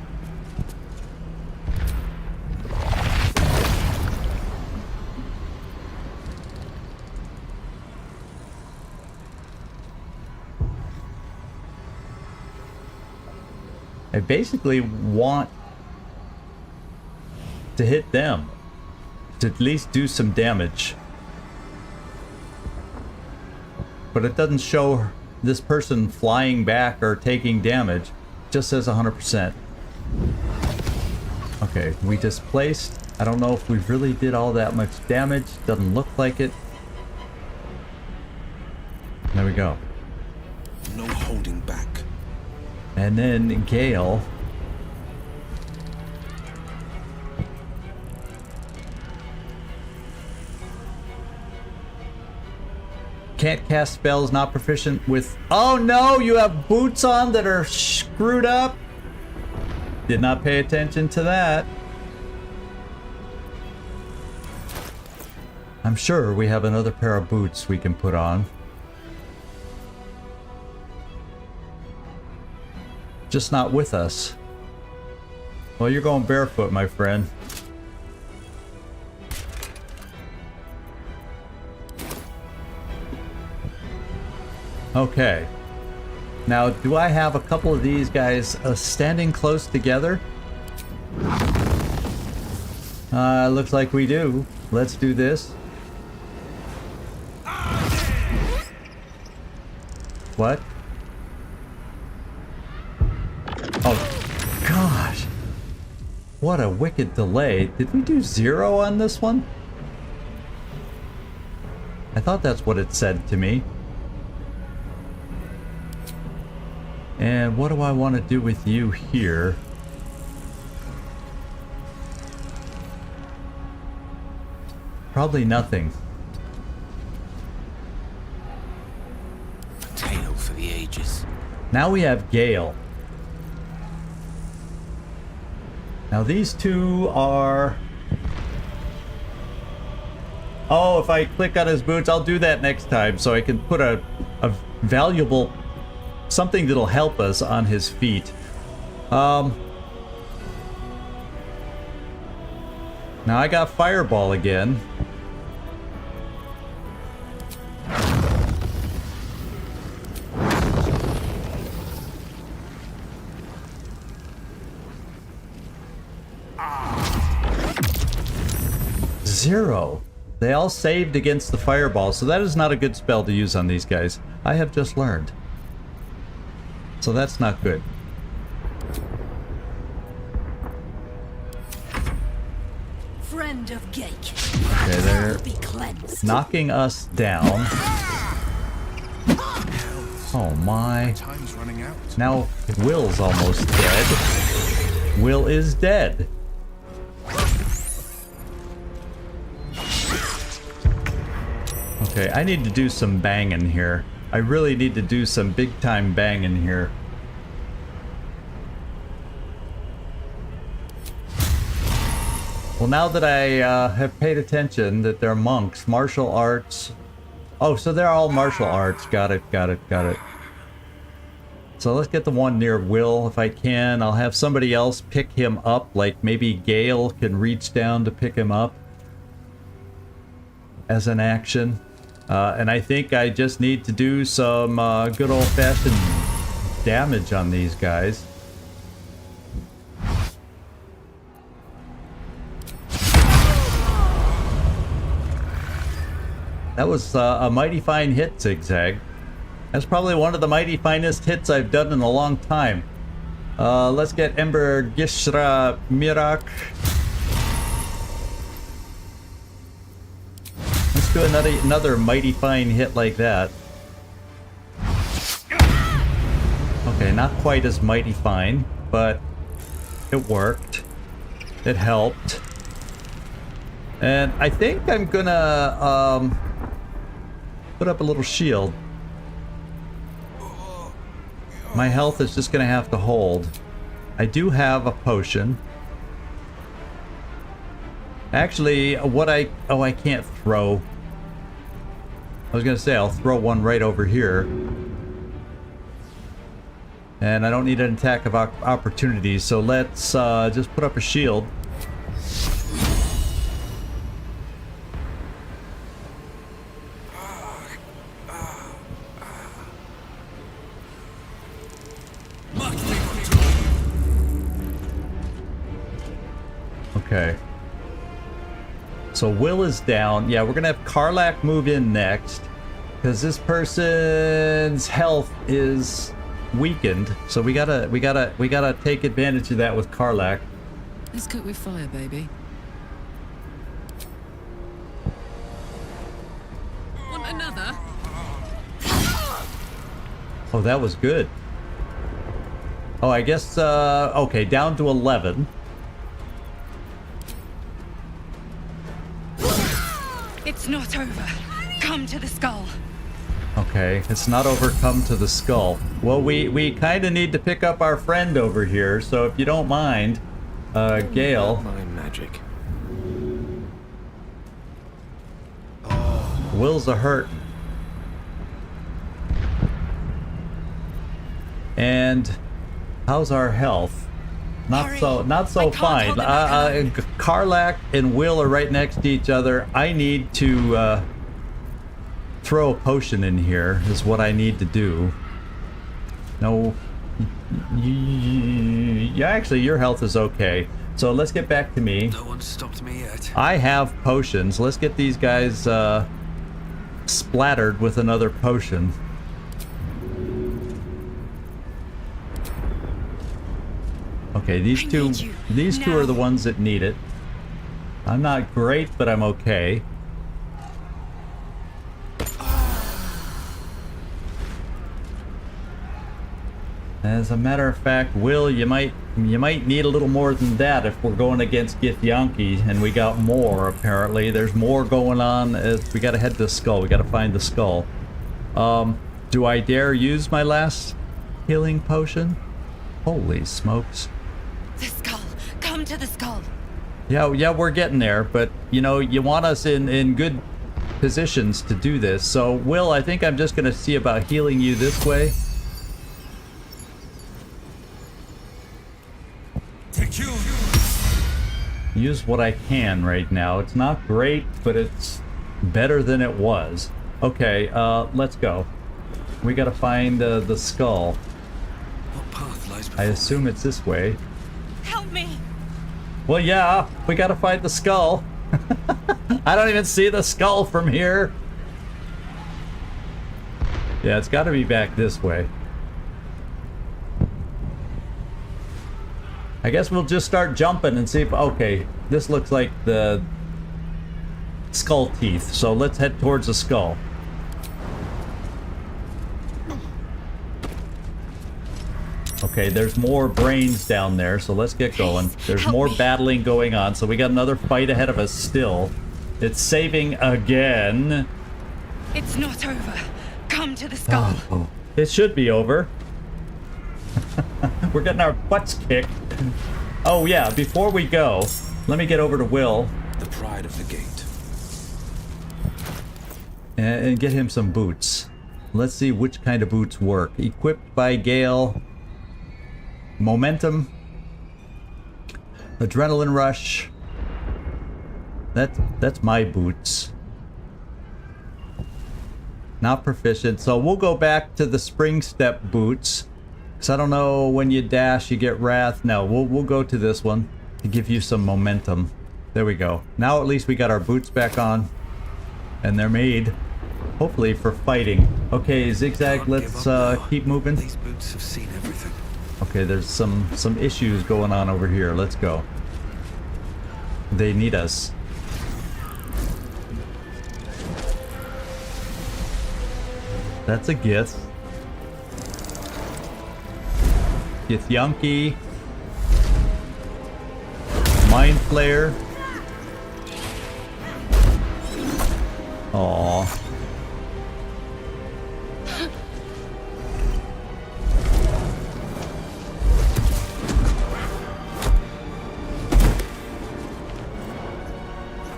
I basically want to hit them to at least do some damage. But it doesn't show this person flying back or taking damage. It just says 100%. Okay, we displaced. I don't know if we really did all that much damage. Doesn't look like it. There we go. No holding back. And then Gale. Can't cast spells, not proficient with... Oh no, you have boots on that are screwed up. Did not pay attention to that. I'm sure we have another pair of boots we can put on. just not with us. Well, you're going barefoot, my friend. Okay. Now, do I have a couple of these guys standing close together? Looks like we do. Let's do this. What? Oh, gosh. What a wicked delay. Did we do 0 on this one? I thought that's what it said to me. And what do I want to do with you here? Probably nothing. A tale for the ages. Now we have Gale. Now these two are... Oh, if I click on his boots, I'll do that next time so I can put a valuable... something that'll help us on his feet. Now I got Fireball again. Zero. They all saved against the Fireball, so that is not a good spell to use on these guys. I have just learned. So that's not good. Friend of Gake. Okay, they're Be cleansed. knocking us down. Oh my. Time's running out. Now Will's almost dead. Will is dead. Okay, I need to do some banging here. I really need to do some big time banging here. Well, now that I have paid attention that they're monks, martial arts. Oh, so they're all martial arts. Got it, got it, got it. So let's get the one near Will if I can. I'll have somebody else pick him up, like maybe Gale can reach down to pick him up as an action. And I think I just need to do some good old-fashioned damage on these guys. That was a mighty fine hit, Zigzag. That's probably one of the mighty finest hits I've done in a long time. Let's get Ember Gishra Mirak. Let's do another mighty fine hit like that. Okay, not quite as mighty fine, but it worked. It helped. And I think I'm gonna put up a little shield. My health is just gonna have to hold. I do have a potion. Actually, I can't throw. I was gonna say I'll throw one right over here. And I don't need an attack of opportunity, so let's just put up a shield. Okay. So Will is down. Yeah, we're gonna have Karlach move in next, because this person's health is weakened. So we gotta take advantage of that with Karlach. Let's cook with fire, baby. Want another? Oh, that was good. Oh, I guess okay, down to 11. It's not over. Come to the skull. Okay, it's not overcome to the skull. Well, we kind of need to pick up our friend over here, so if you don't mind, Gale. My magic. Will's a hurt. And How's our health? Not Hurry. so I can't fine. hold them back alone. Karlak and Will are right next to each other. I need to throw a potion in here is what I need to do. No. Yeah, actually, your health is okay. So let's get back to me. No one stopped me yet. I have potions. Let's get these guys splattered with another potion. Okay, these I two need you are now. the ones that need it. I'm not great, but I'm okay. As a matter of fact, Will, you might need a little more than that if we're going against Githyanki, and we got more apparently. There's more going on. As we gotta head to the skull. We gotta find the skull. Do I dare use my last healing potion? Holy smokes! The skull. Come to the skull. Yeah, we're getting there, but you know, you want us in good positions to do this. So, Will, I think I'm just gonna see about healing you this way. Use what I can right now. It's not great, but it's better than it was. Okay, let's go. We gotta find the skull. What path lies before I assume it's this way. Help me. Well, yeah, we gotta find the skull. I don't even see the skull from here. Yeah, it's gotta be back this way. I guess we'll just start jumping and see if... Okay, this looks like the skull teeth, so let's head towards the skull. Okay, there's more brains down there, so let's get going. There's help more me. battling going on, so we got another fight ahead of us still. It's saving again. It's not over. Come to the skull. Oh, it should be over. We're getting our butts kicked. Oh yeah, before we go, let me get over to Will the pride of the gate. and get him some boots. Let's see which kind of boots work. Equipped by Gale. Momentum. Adrenaline rush. That's my boots. Not proficient, so we'll go back to the spring step boots. Cause I don't know, when you dash you get wrath. No, we'll go to this one to give you some momentum. There we go. Now at least we got our boots back on, and they're made hopefully for fighting. Okay, Zigzag, Can't let's give up now. keep moving. These boots have seen everything. Okay, there's some issues going on over here. Let's go. They need us. That's a Gith. Githyanki. Mind Flayer. Aww.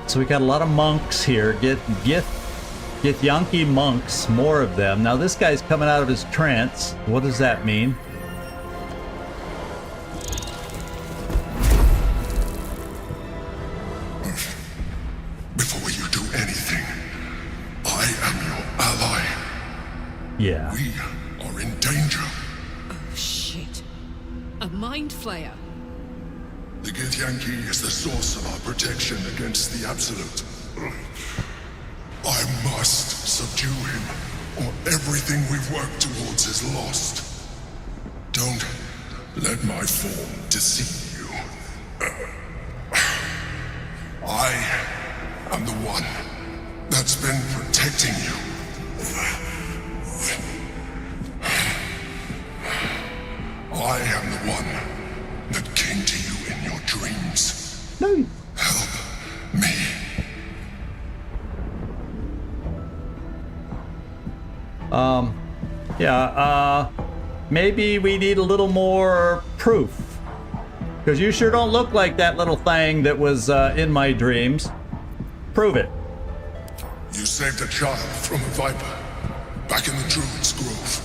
So we got a lot of monks here. Githyanki monks, more of them. Now this guy's coming out of his trance. What does that mean? Before you do anything, I am your ally. Yeah. We are in danger. Oh, shit. A mind flayer. The Githyanki is the source of our protection against the Absolute. I must subdue him, or everything we've worked towards is lost. Don't let my form deceive you. I am the one that's been protecting you. I am the one that came to you in your dreams. No. Help me. Maybe we need a little more proof. Because you sure don't look like that little thing that was in my dreams. Prove it. You saved a child from a viper back in the Druid's Grove.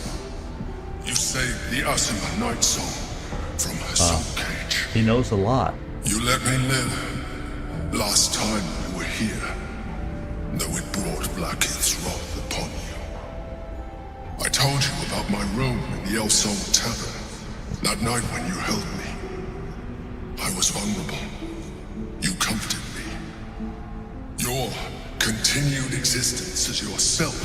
You saved the Asima Night Song soul cage. He knows a lot. You let me live. Last time you were here, though it brought Blackheath's wrath upon you. I told you about my room in the LWOTC Tavern. That night when you held me, I was vulnerable. You comforted me. Your continued existence as yourself,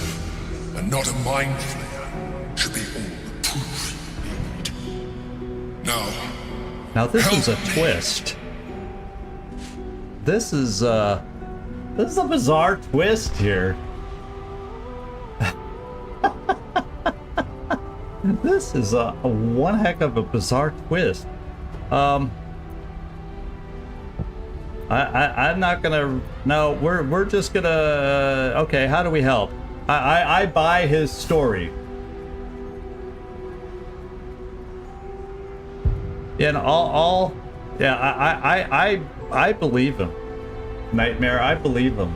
and not a mind flayer, should be all the proof you need. Now this help is a me. twist. This is a bizarre twist here. This is a one heck of a bizarre twist. I'm not gonna. No, we're just gonna. Okay, how do we help? I buy his story. Yeah, and I believe him. Nightmare, I believe him.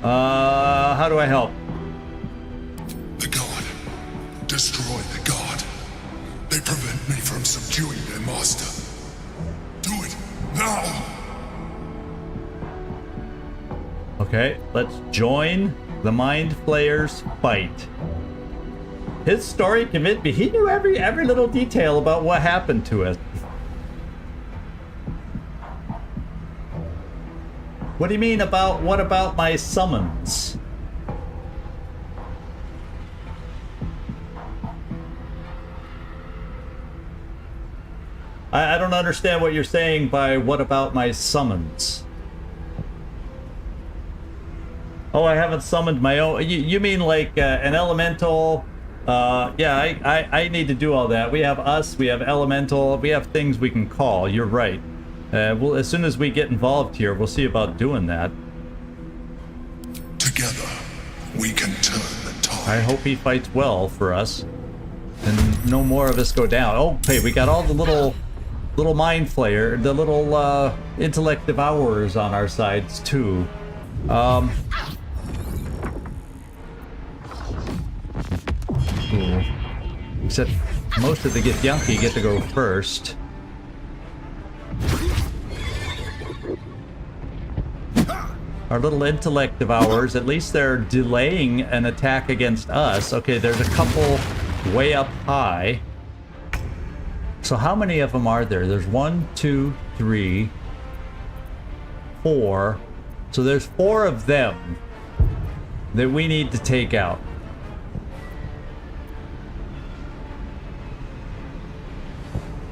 How do I help? The god. Destroy the god. They prevent me from subduing their master. Do it now! Okay, let's join the Mind Flayer's fight. His story convinced me. He knew every little detail about what happened to us. What do you mean about, what about my summons? I don't understand what you're saying by what about my summons. Oh, I haven't summoned my own. You mean like an elemental? Yeah, I need to do all that. We have us, we have elemental, we have things we can call. You're right. Well, as soon as we get involved here, we'll see about doing that. Together, we can turn the tide. I hope he fights well for us, and no more of us go down. Oh, hey, we got all the little mind flayer, the little intellect devourers on our sides too. Cool. Except most of the Githyanki get to go first. Our little intellect devourers, at least they're delaying an attack against us. Okay, there's a couple way up high. So how many of them are there? There's 1, 2, 3, 4. So there's 4 of them that we need to take out.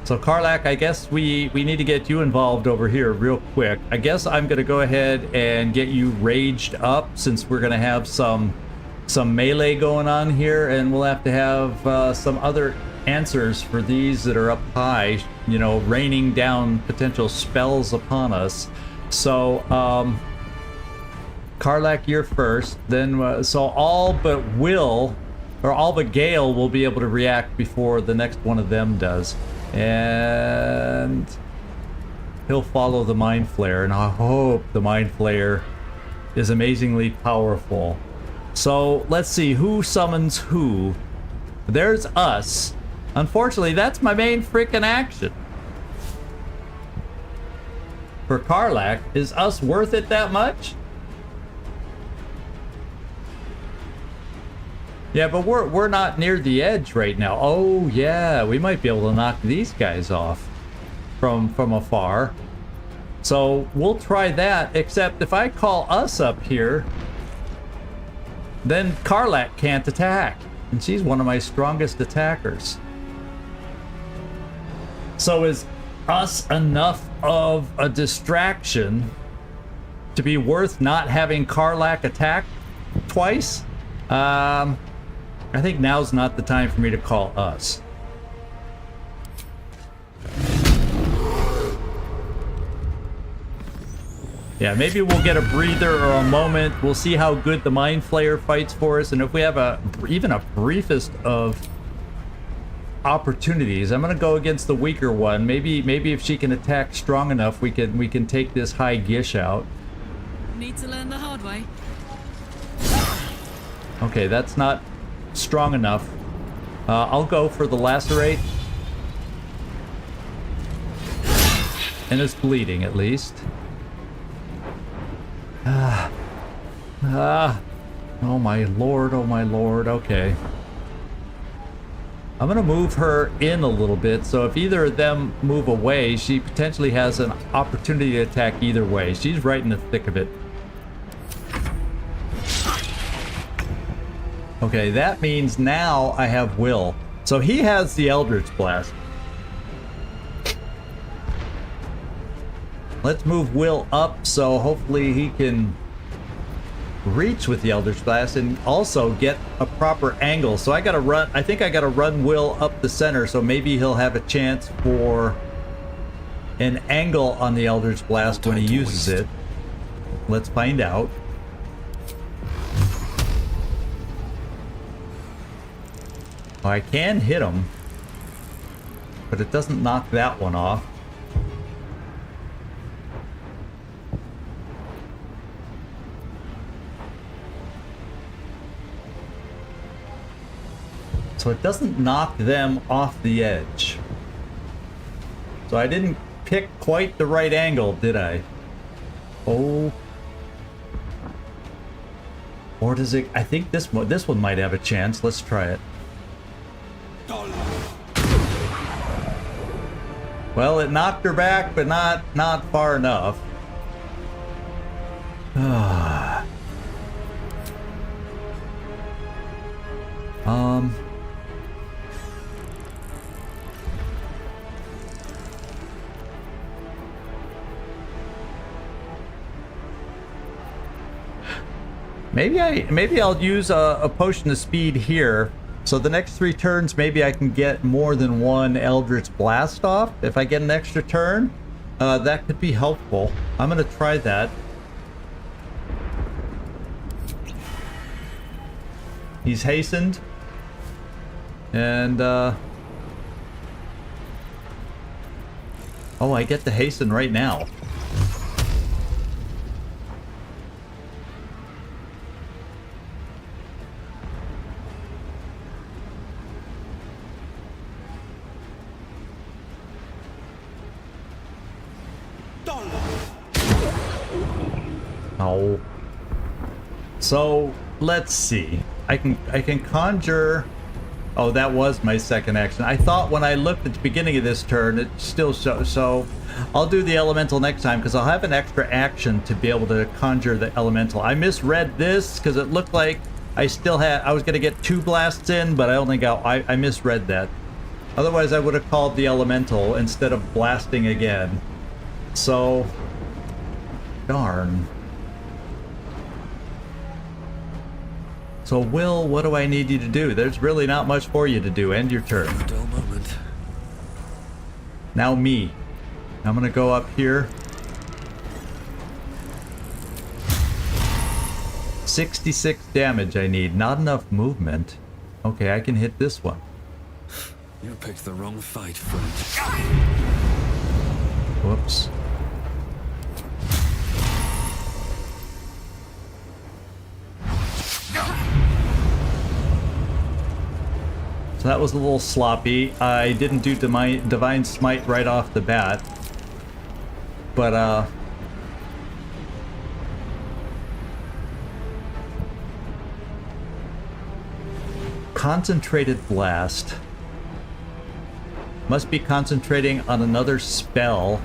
So Karlach, I guess we need to get you involved over here real quick. I guess I'm gonna go ahead and get you raged up since we're gonna have some melee going on here, and we'll have to have some other answers for these that are up high, you know, raining down potential spells upon us. So Karlach, you're first. Then so all but Gale will be able to react before the next one of them does. And he'll follow the Mind Flayer, and I hope the Mind Flayer is amazingly powerful. So let's see who summons who. There's us. Unfortunately, that's my main freaking action. For Karlach, is us worth it that much? Yeah, but we're not near the edge right now. Oh yeah, we might be able to knock these guys off from afar. So we'll try that, except if I call us up here, then Karlach can't attack. And she's one of my strongest attackers. So is us enough of a distraction to be worth not having Karlach attack twice? I think now's not the time for me to call us. Yeah, maybe we'll get a breather or a moment. We'll see how good the Mind Flayer fights for us, and if we have even a briefest of opportunities, I'm gonna go against the weaker one. Maybe if she can attack strong enough, we can take this high Gish out. Need to learn the hard way. Okay, that's not strong enough. I'll go for the lacerate. And it's bleeding, at least. Oh my lord, oh my lord, okay. I'm gonna move her in a little bit, so if either of them move away, she potentially has an opportunity to attack either way. She's right in the thick of it. Okay, that means now I have Will. So he has the Eldritch Blast. Let's move Will up so hopefully he can reach with the Eldritch Blast and also get a proper angle. So I gotta run, I think I gotta run Will up the center so maybe he'll have a chance for an angle on the Eldritch Blast when he uses it. Let's find out. I can hit him, but it doesn't knock that one off. So it doesn't knock them off the edge. So I didn't pick quite the right angle, did I? Oh. Or does it? I think this one might have a chance. Let's try it. Well, it knocked her back, but not far enough. Maybe I'll use a potion of speed here. So the next 3 turns, maybe I can get more than one Eldritch Blast off. If I get an extra turn, that could be helpful. I'm gonna try that. He's hastened. And, oh, I get to hasten right now. Oh. So let's see. I can conjure. Oh, that was my second action. I thought when I looked at the beginning of this turn, it still shows. So I'll do the elemental next time because I'll have an extra action to be able to conjure the elemental. I misread this because it looked like I was gonna get 2 blasts in, but I only got. I misread that. Otherwise, I would have called the elemental instead of blasting again. So, darn. So, Will, what do I need you to do? There's really not much for you to do. End your turn. A dull moment. Now me. I'm gonna go up here. 66 damage I need. Not enough movement. Okay, I can hit this one. You picked the wrong fight, friend. Whoops. So that was a little sloppy. I didn't do Divine Smite right off the bat. But, Concentrated Blast. Must be concentrating on another spell.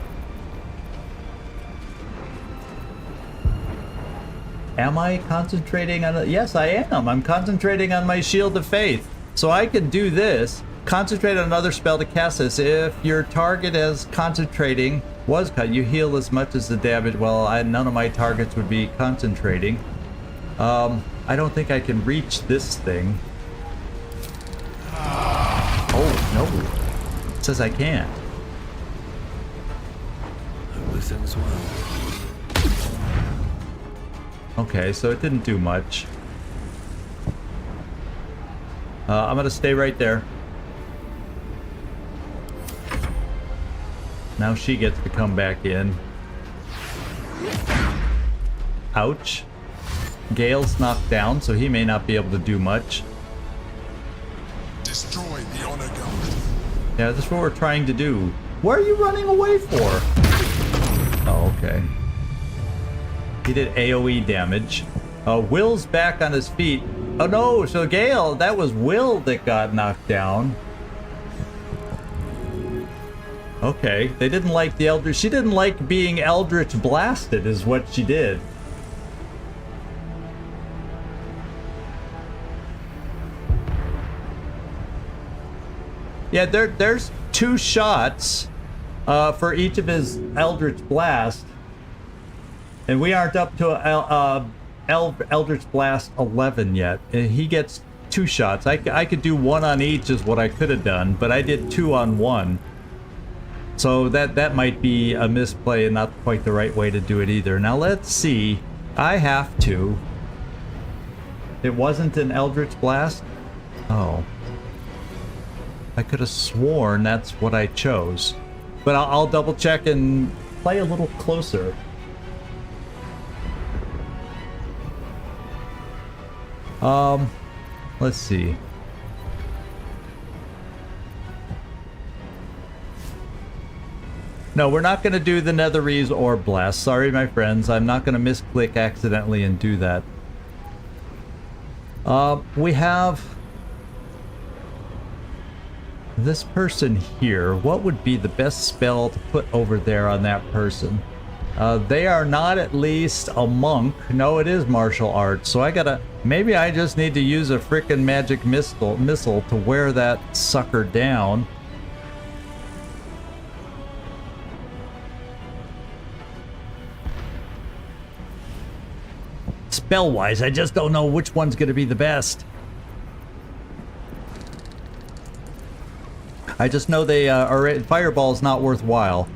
Am I concentrating on it? Yes, I am. I'm concentrating on my Shield of Faith. So I can do this. Concentrate on another spell to cast this. If your target is concentrating, you heal as much as the damage. Well, none of my targets would be concentrating. I don't think I can reach this thing. Oh, no. It says I can't. Everything's well. Okay, so it didn't do much. I'm gonna stay right there. Now she gets to come back in. Ouch. Gale's knocked down, so he may not be able to do much. Destroy the honor guard. Yeah, that's what we're trying to do. Where are you running away for? Oh, okay. He did AoE damage. Will's back on his feet. Oh no, so Gale, that was Will that got knocked down. Okay, they didn't like the Eldritch. She didn't like being Eldritch blasted is what she did. Yeah, there's 2 shots for each of his Eldritch Blast. And we aren't up to Eldritch Blast 11 yet. He gets 2 shots. I could do 1 on each is what I could have done, but I did 2 on 1. So that might be a misplay and not quite the right way to do it either. Now let's see. I have to. It wasn't an Eldritch Blast? Oh. I could have sworn that's what I chose. But I'll double check and play a little closer. Let's see. No, we're not going to do the Netherese or Blast. Sorry, my friends. I'm not going to misclick accidentally and do that. We have this person here. What would be the best spell to put over there on that person? They are not at least a monk. No, it is martial arts. So I gotta... Maybe I just need to use a frickin' magic missile to wear that sucker down. Spell-wise, I just don't know which one's gonna be the best. I just know they are... Fireball's not worthwhile.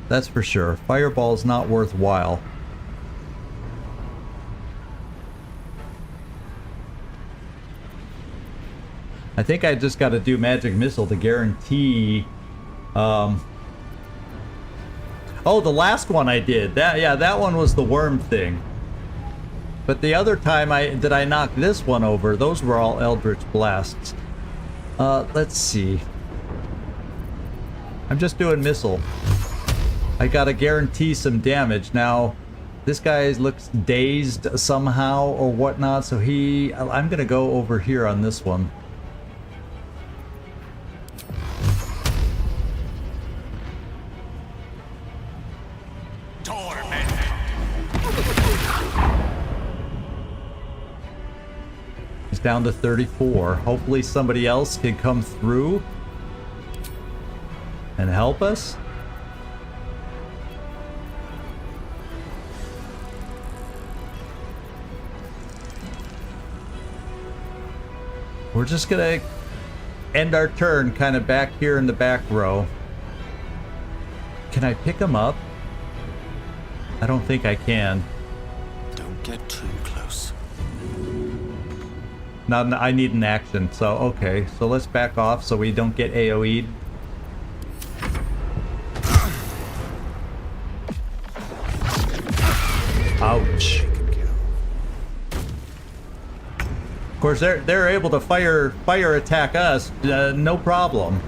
That's for sure. Fireball's not worthwhile. I think I just got to do magic missile to guarantee. Oh, the last one I did. That one was the worm thing. But the other time I knocked this one over, those were all Eldritch Blasts. Let's see. I'm just doing missile. I gotta guarantee some damage. Now, this guy looks dazed somehow or whatnot, so I'm gonna go over here on this one. He's down to 34. Hopefully somebody else can come through and help us. We're just gonna end our turn kind of back here in the back row. Can I pick him up? I don't think I can. Don't get too close. Not, I need an action, so okay. So let's back off so we don't get AoE'd. Ouch. Of course, they're able to fire attack us, no problem.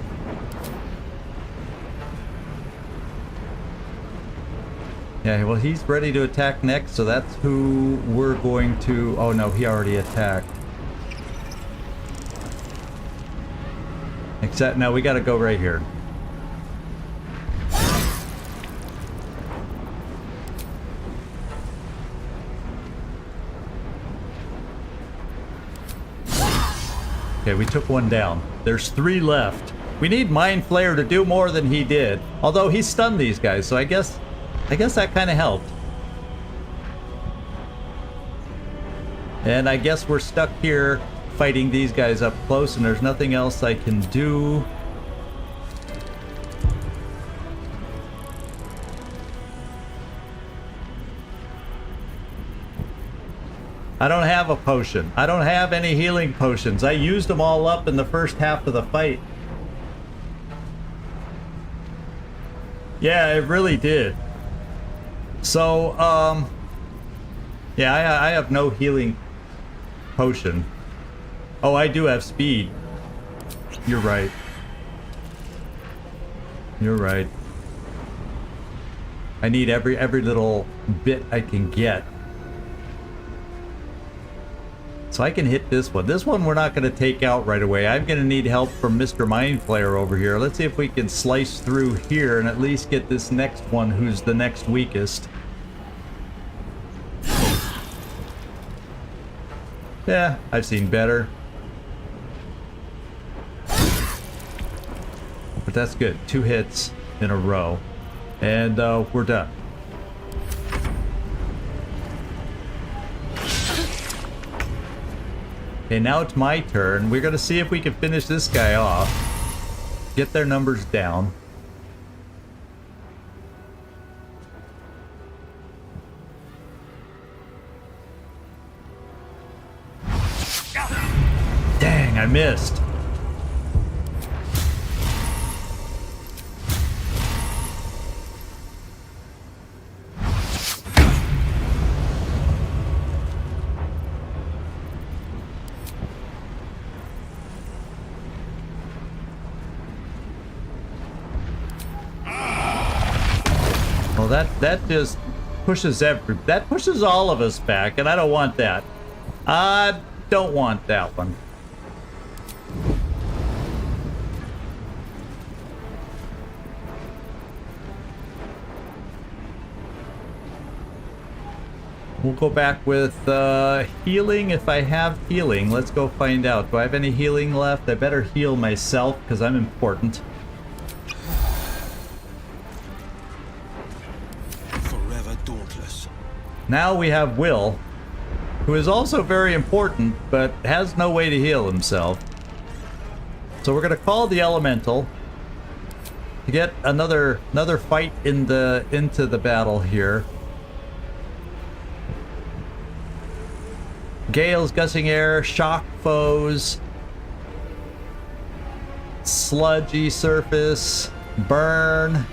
Yeah, well, he's ready to attack next, so that's who we're going to... Oh no, he already attacked. Except, no, we gotta go right here. Okay, we took one down. There's 3 left. We need Mind Flayer to do more than he did. Although he stunned these guys, so I guess that kind of helped. And I guess we're stuck here fighting these guys up close, and there's nothing else I can do. I don't have a potion. I don't have any healing potions. I used them all up in the first half of the fight. Yeah, it really did. So, yeah, I have no healing potion. Oh, I do have speed. You're right. You're right. I need every little bit I can get. So I can hit this one. This one we're not going to take out right away. I'm going to need help from Mr. Mind Flayer over here. Let's see if we can slice through here and at least get this next one who's the next weakest. Yeah, I've seen better. But that's good. 2 hits in a row. And we're done. Okay, now it's my turn. We're going to see if we can finish this guy off. Get their numbers down. Dang, I missed. Well, that just pushes that pushes all of us back, and I don't want that. I don't want that one. We'll go back with healing if I have healing. Let's go find out. Do I have any healing left? I better heal myself because I'm important. Forever dauntless. Now we have Will, who is also very important, but has no way to heal himself. So we're gonna call the elemental to get another fight into the battle here. Gales, gushing air, shock foes, sludgy surface, burn.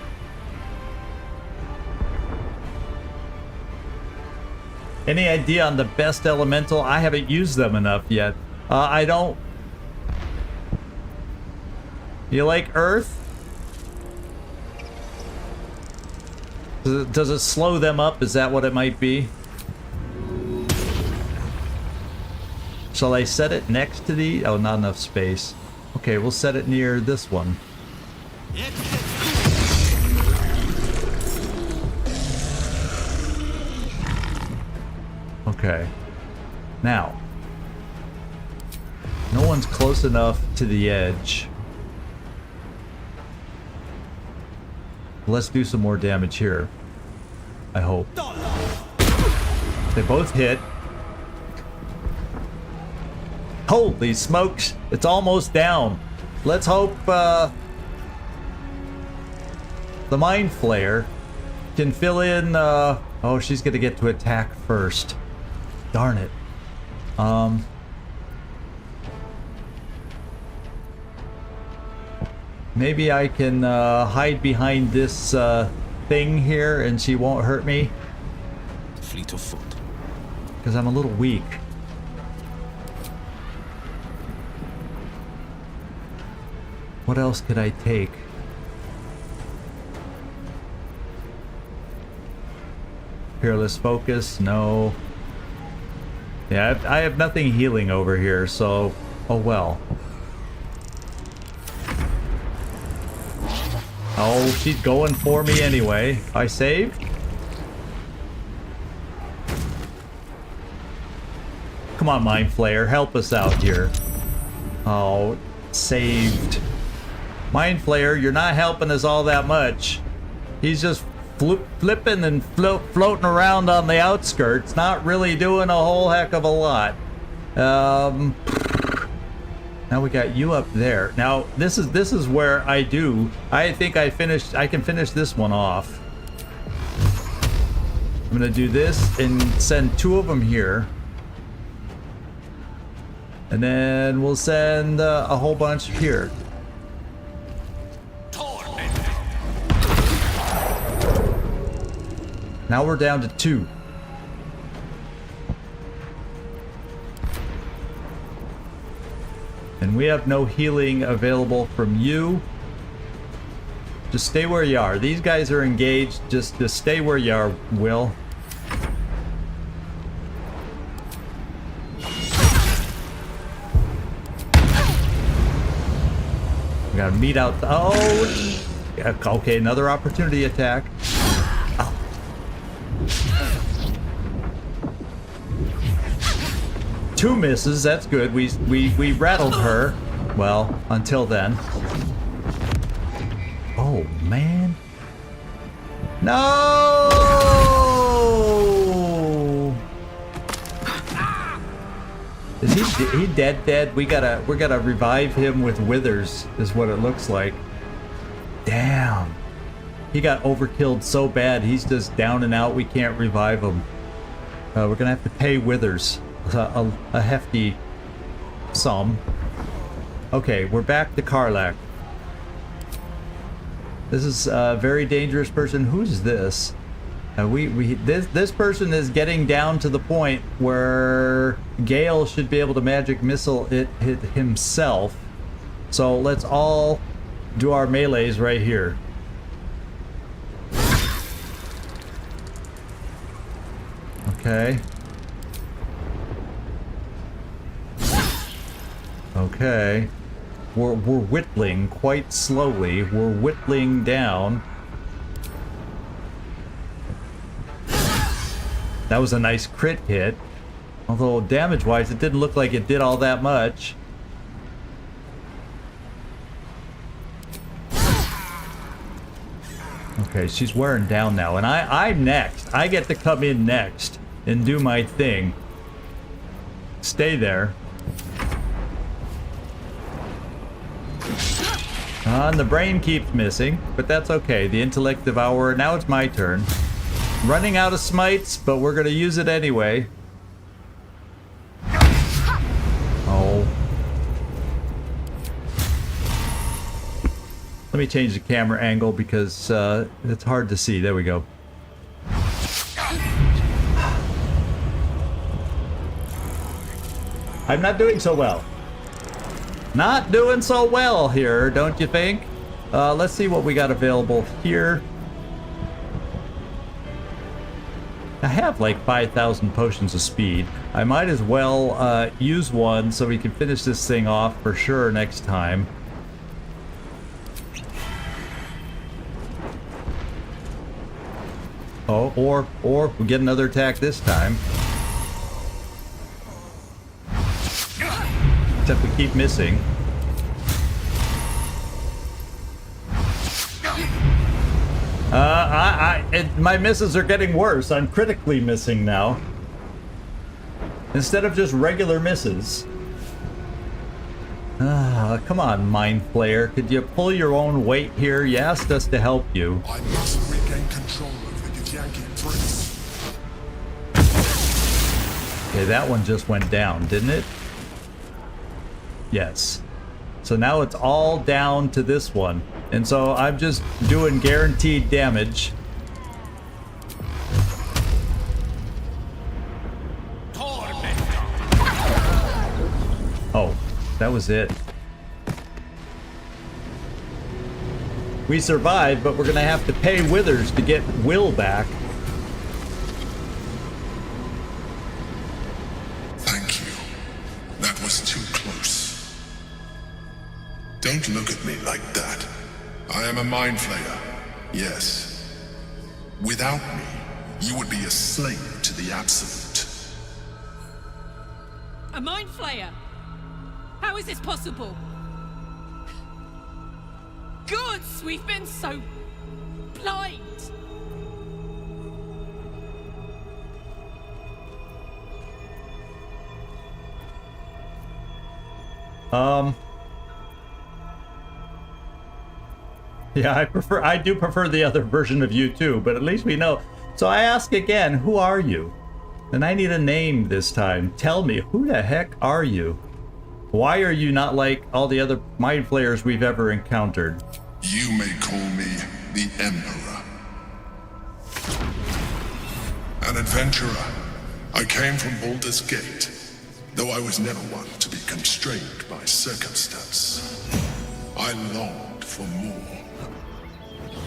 Any idea on the best elemental? I haven't used them enough yet. I don't. You like Earth? Does it slow them up? Is that what it might be? Shall I set it next to the... Oh, not enough space. Okay, we'll set it near this one. Okay. Now. No one's close enough to the edge. Let's do some more damage here. I hope. They both hit. Holy smokes, it's almost down. Let's hope the Mind Flayer can fill in. Oh, she's gonna get to attack first. Darn it. Maybe I can hide behind this thing here and she won't hurt me. Fleet of foot. Because I'm a little weak. What else could I take? Peerless focus? No. Yeah, I have nothing healing over here, so... Oh well. Oh, she's going for me anyway. I saved? Come on, Mind Flayer, help us out here. Oh, saved. Mind Flayer, you're not helping us all that much. He's just flipping and floating around on the outskirts, not really doing a whole heck of a lot. Now we got you up there. Now this is where I think I can finish this one off. I'm gonna do this and send 2 of them here. And then we'll send a whole bunch here. Now we're down to 2. And we have no healing available from you. Just stay where you are. These guys are engaged. Just stay where you are, Will. We gotta meet out. Oh! Okay, another opportunity attack. Ow. Two misses, that's good. We rattled her. Well, until then. Oh, man. No! Is he dead? We gotta revive him with withers, is what it looks like. Damn. He got overkilled so bad, he's just down and out. We can't revive him. We're gonna have to pay withers a hefty sum. Okay, we're back to Karlach. This is a very dangerous person. Who's this? This person is getting down to the point where Gale should be able to magic missile it himself. So let's all do our melees right here. Okay. Okay. We're whittling quite slowly. We're whittling down. That was a nice crit hit. Although damage-wise, it didn't look like it did all that much. Okay, she's wearing down now, and I'm next. I get to come in next and do my thing. Stay there. And the brain keeps missing, but that's okay. The intellect devourer. Now it's my turn. Running out of smites, but we're gonna use it anyway. Oh. Let me change the camera angle because it's hard to see. There we go. I'm not doing so well. Not doing so well here, don't you think? Let's see what we got available here. I have like 5,000 potions of speed. I might as well use one so we can finish this thing off for sure next time. Oh, or we get another attack this time. Except we keep missing. My misses are getting worse. I'm critically missing now. Instead of just regular misses. Come on, Mind Flayer. Could you pull your own weight here? You asked us to help you. I must regain control of the Githyanki prince. Okay, that one just went down, didn't it? Yes. So now it's all down to this one. And so I'm just doing guaranteed damage. Oh, that was it. We survived, but we're gonna have to pay withers to get Will back. Thank you. That was too close. Don't look at me like that. I am a Mind Flayer. Yes. Without me, you would be a slave to the Absolute. A Mind Flayer? How is this possible? Gods, we've been so blind. Yeah, I do prefer the other version of you too, but at least we know. So I ask again, who are you? And I need a name this time. Tell me, who the heck are you? Why are you not like all the other Mind Flayers we've ever encountered? You may call me the Emperor. An adventurer. I came from Baldur's Gate, though I was never one to be constrained by circumstance. I longed for more.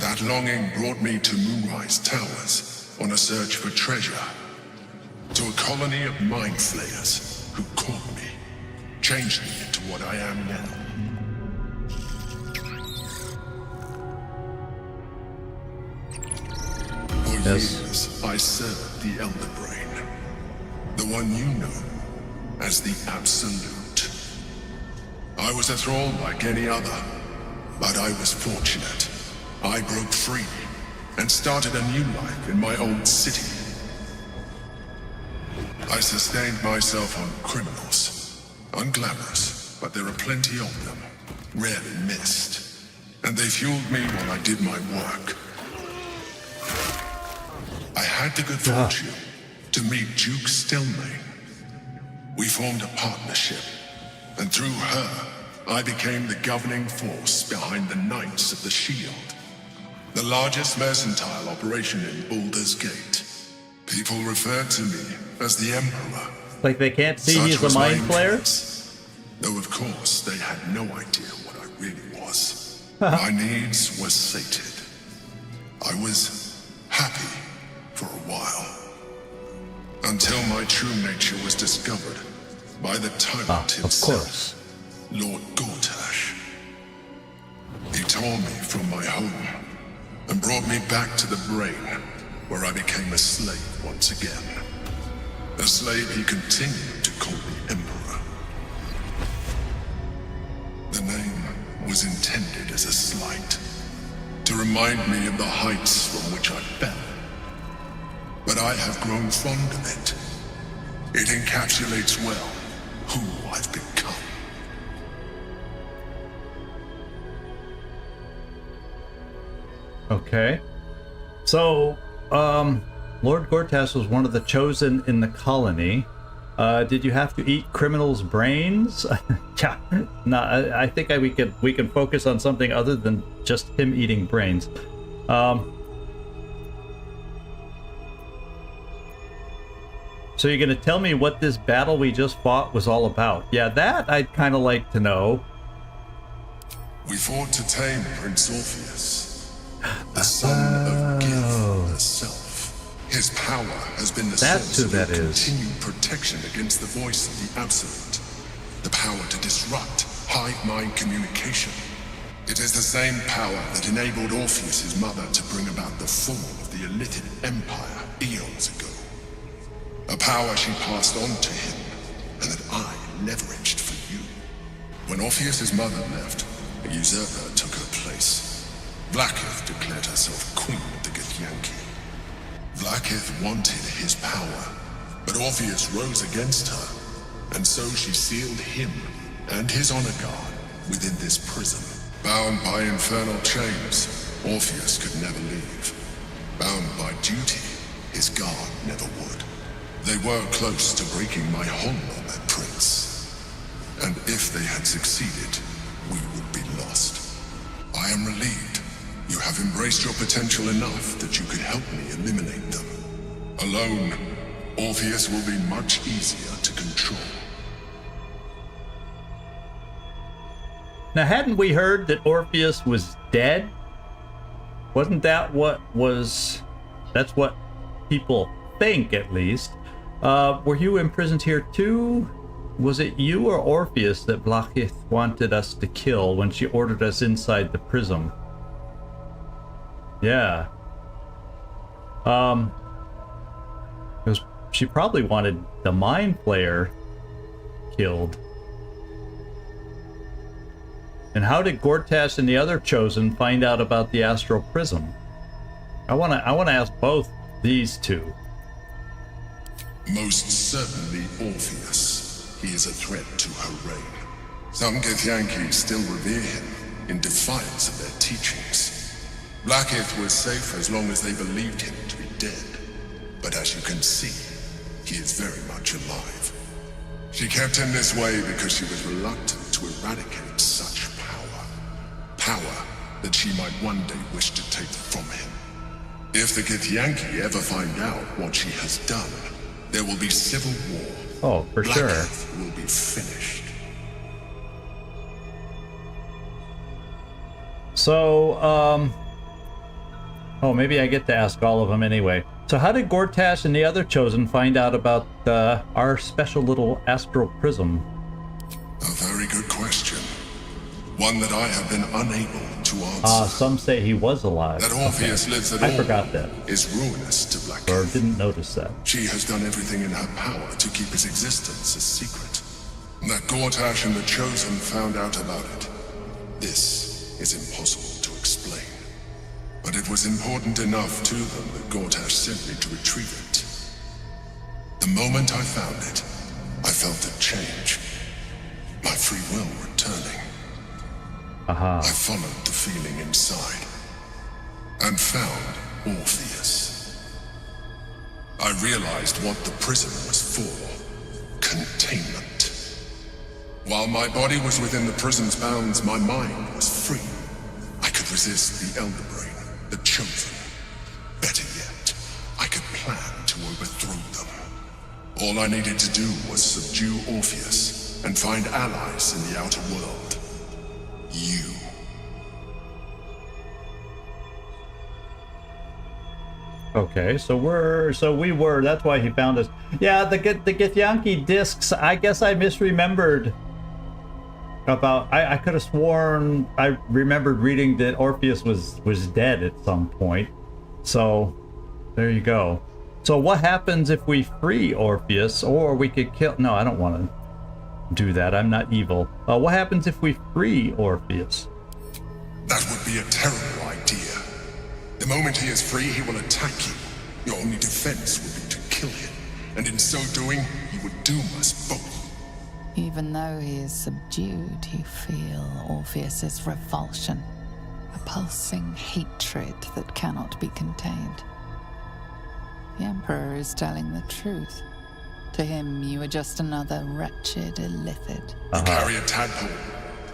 That longing brought me to Moonrise Towers on a search for treasure, to a colony of mind flayers who caught me, changed me into what I am now. For years, I served the Elder Brain, the one you know as the Absolute. I was a thrall like any other, but I was fortunate. I broke free and started a new life in my old city. I sustained myself on criminals, unglamorous, but there are plenty of them, rarely missed, and they fueled me while I did my work. I had the good fortune to meet Duke Stillmain. We formed a partnership, and through her, I became the governing force behind the Knights of the Shield, the largest mercantile operation in Baldur's Gate. People referred to me as the Emperor. Like they can't see Such he's a was my mind player? influence, though of course they had no idea what I really was. My needs were sated. I was happy for a while, until my true nature was discovered by the tyrant himself, course. Lord Gortash. He tore me from my home and brought me back to the Brain, where I became a slave once again. A slave he continued to call the Emperor. The name was intended as a slight, to remind me of the heights from which I fell. But I have grown fond of it. It encapsulates well who I've become. Okay. So, Lord Gortash was one of the chosen in the colony. Did you have to eat criminals' brains? Yeah. No, I think we can focus on something other than just him eating brains. So you're going to tell me what this battle we just fought was all about? Yeah, that I'd kind of like to know. We fought to tame Prince Orpheus, the son of Gith herself. His power has been the source of your continued protection against the voice of the Absolute. The power to disrupt hive mind communication. It is the same power that enabled Orpheus's mother to bring about the fall of the Illithid Empire eons ago. A power she passed on to him, and that I leveraged for you. When Orpheus's mother left, a usurper took her place. Vlaakith declared herself queen of the Githyanki. Vlaakith wanted his power, but Orpheus rose against her, and so she sealed him and his honor guard within this prison. Bound by infernal chains, Orpheus could never leave. Bound by duty, his guard never would. They were close to breaking my hold on that prince. And if they had succeeded, we would be lost. I am relieved. You have embraced your potential enough that you could help me eliminate them. Alone, Orpheus will be much easier to control. Now, hadn't we heard that Orpheus was dead? Wasn't that that's what people think, at least. Were you imprisoned here too? Was it you or Orpheus that Vlaakith wanted us to kill when she ordered us inside the prism? Yeah. She probably wanted the Mind Flayer killed. And how did Gortash and the other Chosen find out about the Astral Prism? I wanna ask both these two. Most certainly Orpheus. He is a threat to her reign. Some Githyanki still revere him in defiance of their teachings. Vlaakith was safe as long as they believed him to be dead. But as you can see, he is very much alive. She kept him this way because she was reluctant to eradicate such power. Power that she might one day wish to take from him. If the Githyanki ever find out what she has done, there will be civil war Oh, for Black sure. Earth will be finished. So, oh, maybe I get to ask all of them anyway. So how did Gortash and the other Chosen find out about our special little astral prism? A very good question. One that I have been unable to answer. Some say he was alive. That Orpheus lives at I all forgot that. is ruinous to Black Or Earth. didn't notice that. She has done everything in her power to keep his existence a secret. That Gortash and the Chosen found out about it. This is impossible to explain. But it was important enough to them that Gortash sent me to retrieve it. The moment I found it, I felt a change. My free will returning. I followed the feeling inside and found Orpheus. I realized what the prison was for. Containment. While my body was within the prison's bounds, my mind was free. I could resist the Elder Brain, the Chosen. Better yet, I could plan to overthrow them. All I needed to do was subdue Orpheus and find allies in the outer world. You. Okay, so we were, that's why he found us. Yeah, the Githyanki discs, I guess I misremembered about, I could have sworn I remembered reading that Orpheus was dead at some point. So, there you go. So what happens if we free Orpheus, or we could kill, no, I don't want to do that, I'm not evil. What happens if we free Orpheus? That would be a terrible idea. The moment he is free, he will attack you. Your only defense would be to kill him. And in so doing, he would doom us both. Even though he is subdued, you feel Orpheus's revulsion. A pulsing hatred that cannot be contained. The Emperor is telling the truth. To him, you are just another wretched illithid. You carry a tadpole.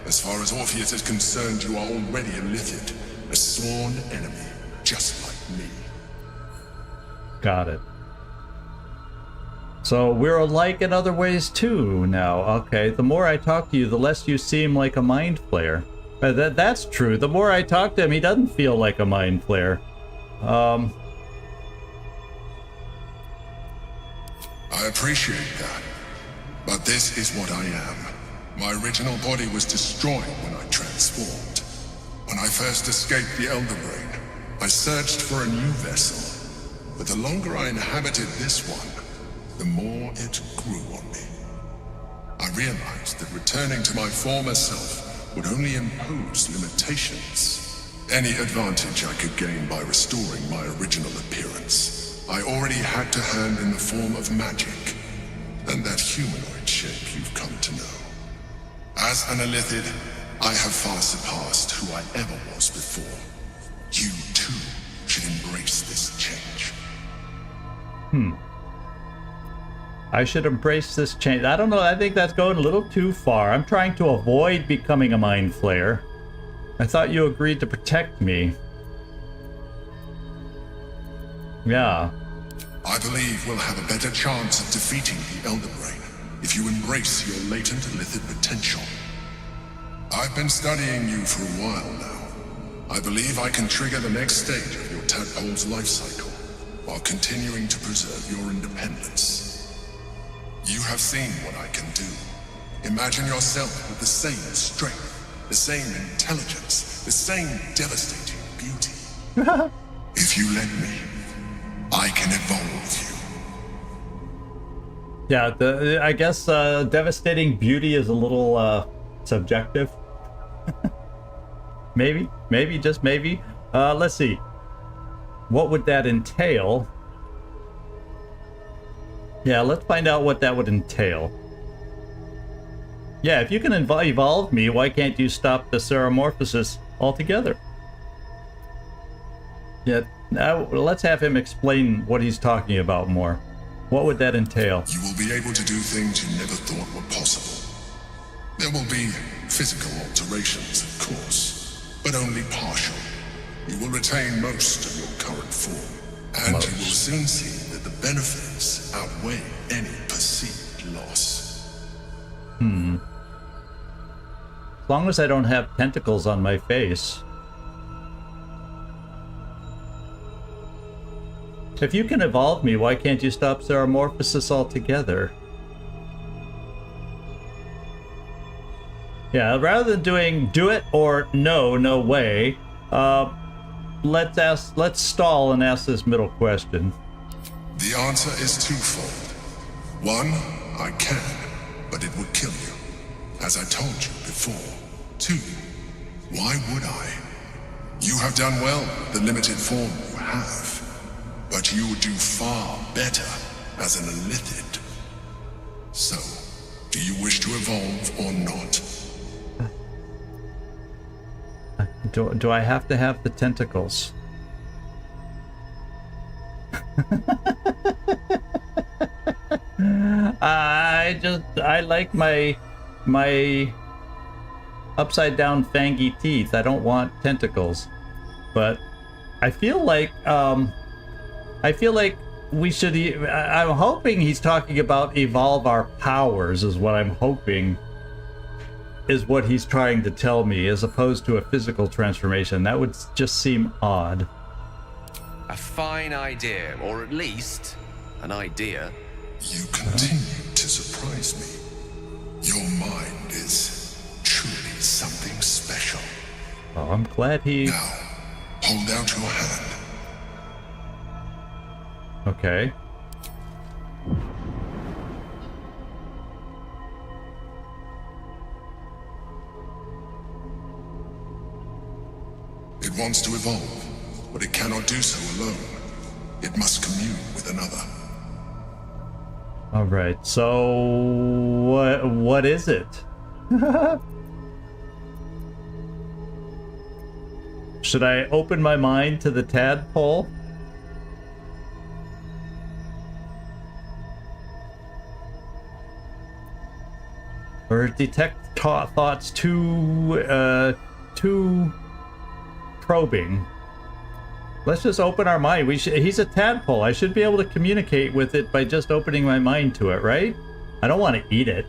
As far as Orpheus is concerned, you are already a illithid. A sworn enemy, just like me. Got it. So we're alike in other ways too now. Okay, the more I talk to you, the less you seem like a mind flayer. That's true. The more I talk to him, he doesn't feel like a mind flayer. I appreciate that. But this is what I am. My original body was destroyed when I transformed. When I first escaped the Elder Brain, I searched for a new vessel. But the longer I inhabited this one, the more it grew on me. I realized that returning to my former self would only impose limitations. Any advantage I could gain by restoring my original appearance, I already had to hand in the form of magic, and that humanoid shape you've come to know. As an illithid, I have far surpassed who I ever was before. You too should embrace this change. I should embrace this change. I don't know, I think that's going a little too far. I'm trying to avoid becoming a mind flayer. I thought you agreed to protect me. Yeah. I believe we'll have a better chance of defeating the Elder Brain if you embrace your latent illithid potential. I've been studying you for a while now. I believe I can trigger the next stage of your tadpole's life cycle while continuing to preserve your independence. You have seen what I can do. Imagine yourself with the same strength, the same intelligence, the same devastating beauty. If you let me, I can evolve you. Yeah, I guess devastating beauty is a little subjective. Maybe, just maybe. Let's see. What would that entail? Yeah, let's find out what that would entail. Yeah, if you can evolve me, why can't you stop the Ceramorphosis altogether? Yeah, now let's have him explain what he's talking about more. What would that entail? You will be able to do things you never thought were possible. There will be physical alterations, of course, but only partial. You will retain most of your current form, and you will soon see that the benefits outweigh any perceived loss. As long as I don't have tentacles on my face. If you can evolve me, why can't you stop Ceramorphosis altogether? Yeah, rather than doing do it or no way, let's stall and ask this middle question. The answer is twofold. One, I can, but it would kill you, as I told you before. Two, why would I? You have done well with the limited form you have, but you would do far better as an illithid. So, do you wish to evolve or not? Do I have to have the tentacles? I like my upside down fangy teeth. I don't want tentacles. But I feel like we should I'm hoping he's talking about evolve our powers is what I'm hoping is what he's trying to tell me, as opposed to a physical transformation. That would just seem odd. A fine idea, or at least an idea. You continue to surprise me. Your mind is truly something special. Oh, I'm glad he... Now, hold out your hand. Okay. It wants to evolve, but it cannot do so alone. It must commune with another. All right. So what is it? Should I open my mind to the tadpole? Or detect thoughts too probing? Let's just open our mind. He's a tadpole. I should be able to communicate with it by just opening my mind to it, right? I don't want to eat it.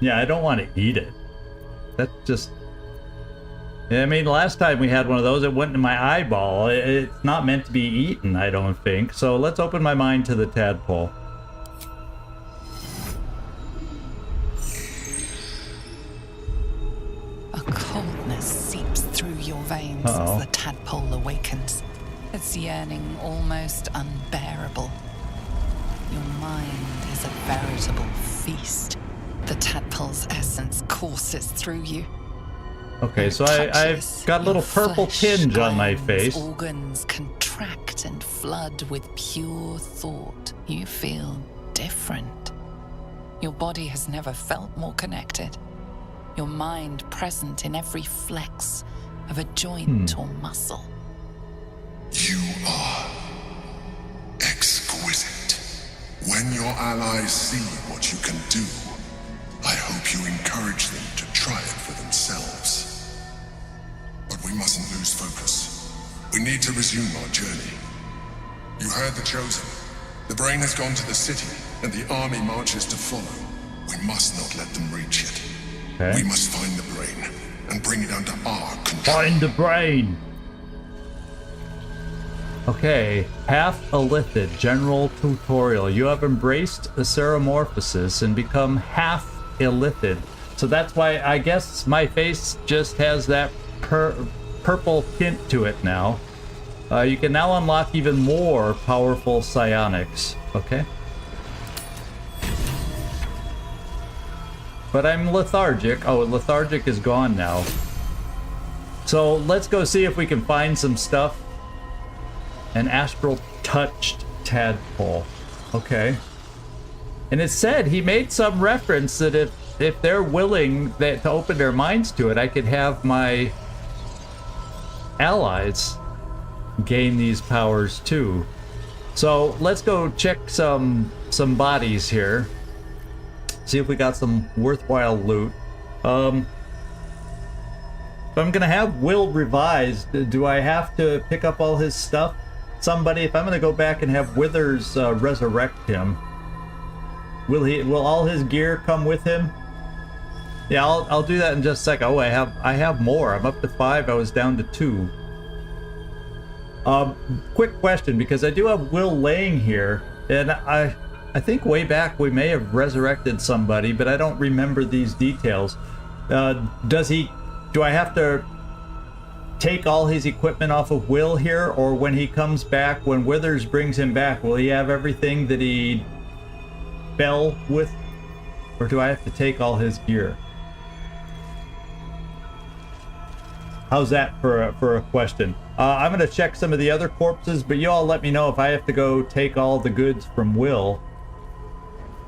Yeah, I don't want to eat it. That's just... I mean, last time we had one of those, it went in my eyeball. It's not meant to be eaten, I don't think. So let's open my mind to the tadpole. A coldness seeps through your veins Uh-oh. as the tadpole awakens. Its yearning almost unbearable. Your mind is a veritable feast. The tadpole's essence courses through you. Okay, so I've got a little purple tinge on my face. Organs contract and flood with pure thought. You feel different. Your body has never felt more connected. Your mind present in every flex of a joint or muscle. You are exquisite. When your allies see what you can do, I hope you encourage them to try it for themselves. But we mustn't lose focus. We need to resume our journey. You heard the Chosen. The brain has gone to the city, and the army marches to follow. We must not let them reach it. Okay. We must find the brain and bring it under our control. Find the brain! Okay, half illithid general tutorial. You have embraced the Ceramorphosis and become half illithid. So that's why I guess my face just has that purple tint to it now. You can now unlock even more powerful psionics. Okay. But I'm lethargic. Oh, lethargic is gone now. So let's go see if we can find some stuff. An astral touched tadpole. Okay. And it said, he made some reference that if they're willing to open their minds to it, I could have my allies gain these powers too. So let's go check some bodies here. See if we got some worthwhile loot. If I'm gonna have Will revised, do I have to pick up all his stuff? Somebody, if I'm gonna go back and have Withers resurrect him, Will all his gear come with him? Yeah, I'll do that in just a sec. Oh, I have more. I'm up to 5. I was down to 2. Quick question, because I do have Will laying here, and I think way back we may have resurrected somebody, but I don't remember these details. Do I have to take all his equipment off of Will here, or when he comes back, when Withers brings him back, will he have everything that he fell with, or do I have to take all his gear? How's that for a question? I'm gonna check some of the other corpses, but you all let me know if I have to go take all the goods from Will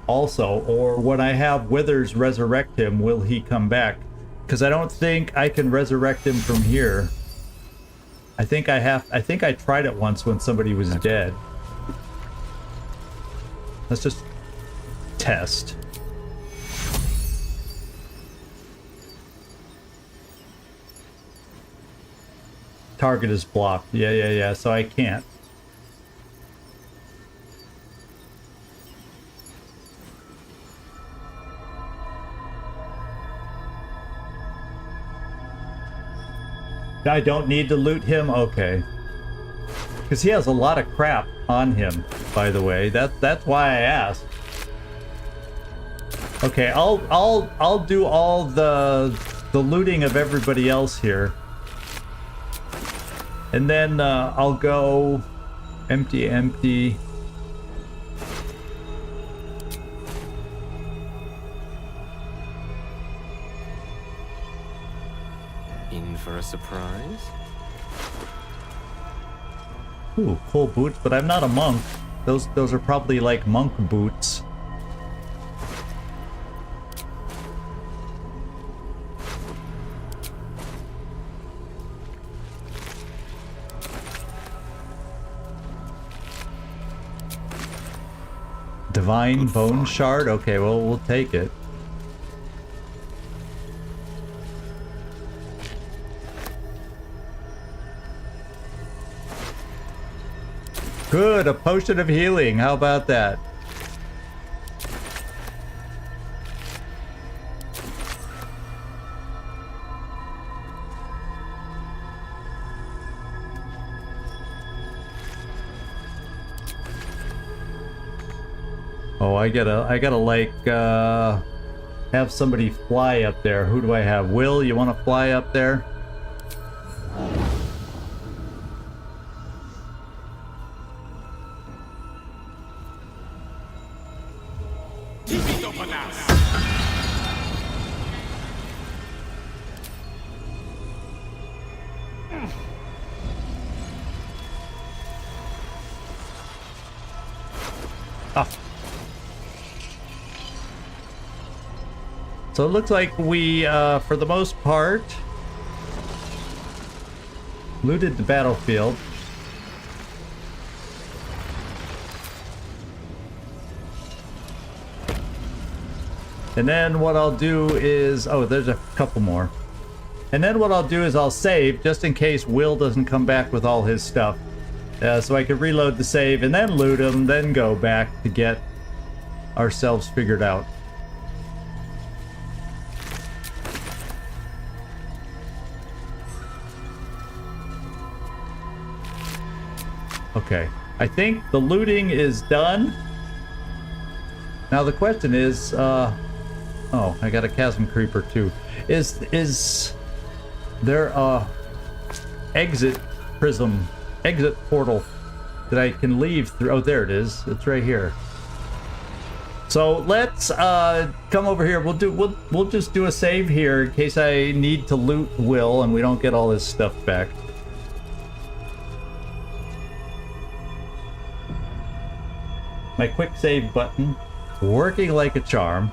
also, or when I have Withers resurrect him, will he come back? Because I don't think I can resurrect him from here. I think I tried it once when somebody was dead. Let's just test. Target is blocked. Yeah, so I can't. I don't need to loot him? Okay. Because he has a lot of crap on him, by the way. That's why I asked. Okay, I'll do all the looting of everybody else here. And then I'll go empty. In for a surprise? Ooh, cool boots, but I'm not a monk. Those are probably like monk boots. Divine bone shard? Okay, well, we'll take it. Good, a potion of healing. How about that? Oh, I gotta like have somebody fly up there. Who do I have? Will, you want to fly up there? So it looks like we, for the most part, looted the battlefield. And then what I'll do is, oh, there's a couple more. And then what I'll do is I'll save, just in case Will doesn't come back with all his stuff. So I can reload the save and then loot him, then go back to get ourselves figured out. Okay, I think the looting is done. Now the question is, oh, I got a chasm creeper too. Is there a exit portal that I can leave through? Oh, there it is. It's right here. So let's come over here. We'll just do a save here in case I need to loot Will and we don't get all his stuff back. My quick save button working like a charm.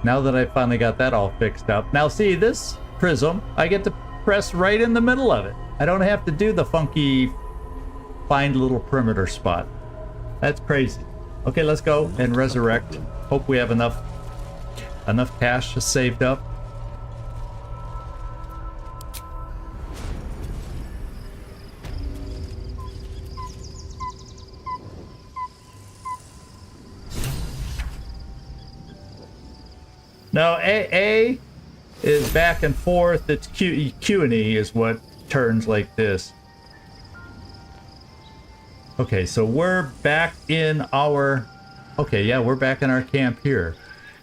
Now that I finally got that all fixed up. Now see, this prism, I get to press right in the middle of it. I don't have to do the funky find little perimeter spot. That's crazy. Okay, let's go and resurrect. Hope we have enough cash saved up. No, A is back and forth. It's Q and E is what turns like this. Okay, so we're back in our... Okay, yeah, we're back in our camp here.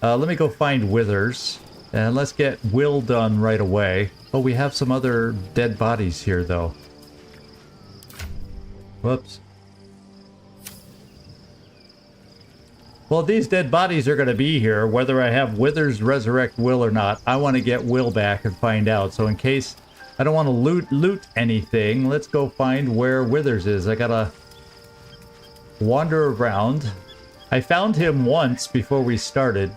Let me go find Withers. And let's get Will done right away. Oh, we have some other dead bodies here, though. Whoops. Well, these dead bodies are going to be here, whether I have Withers resurrect Will or not. I want to get Will back and find out. So in case I don't want to loot anything, let's go find where Withers is. I gotta wander around. I found him once before we started.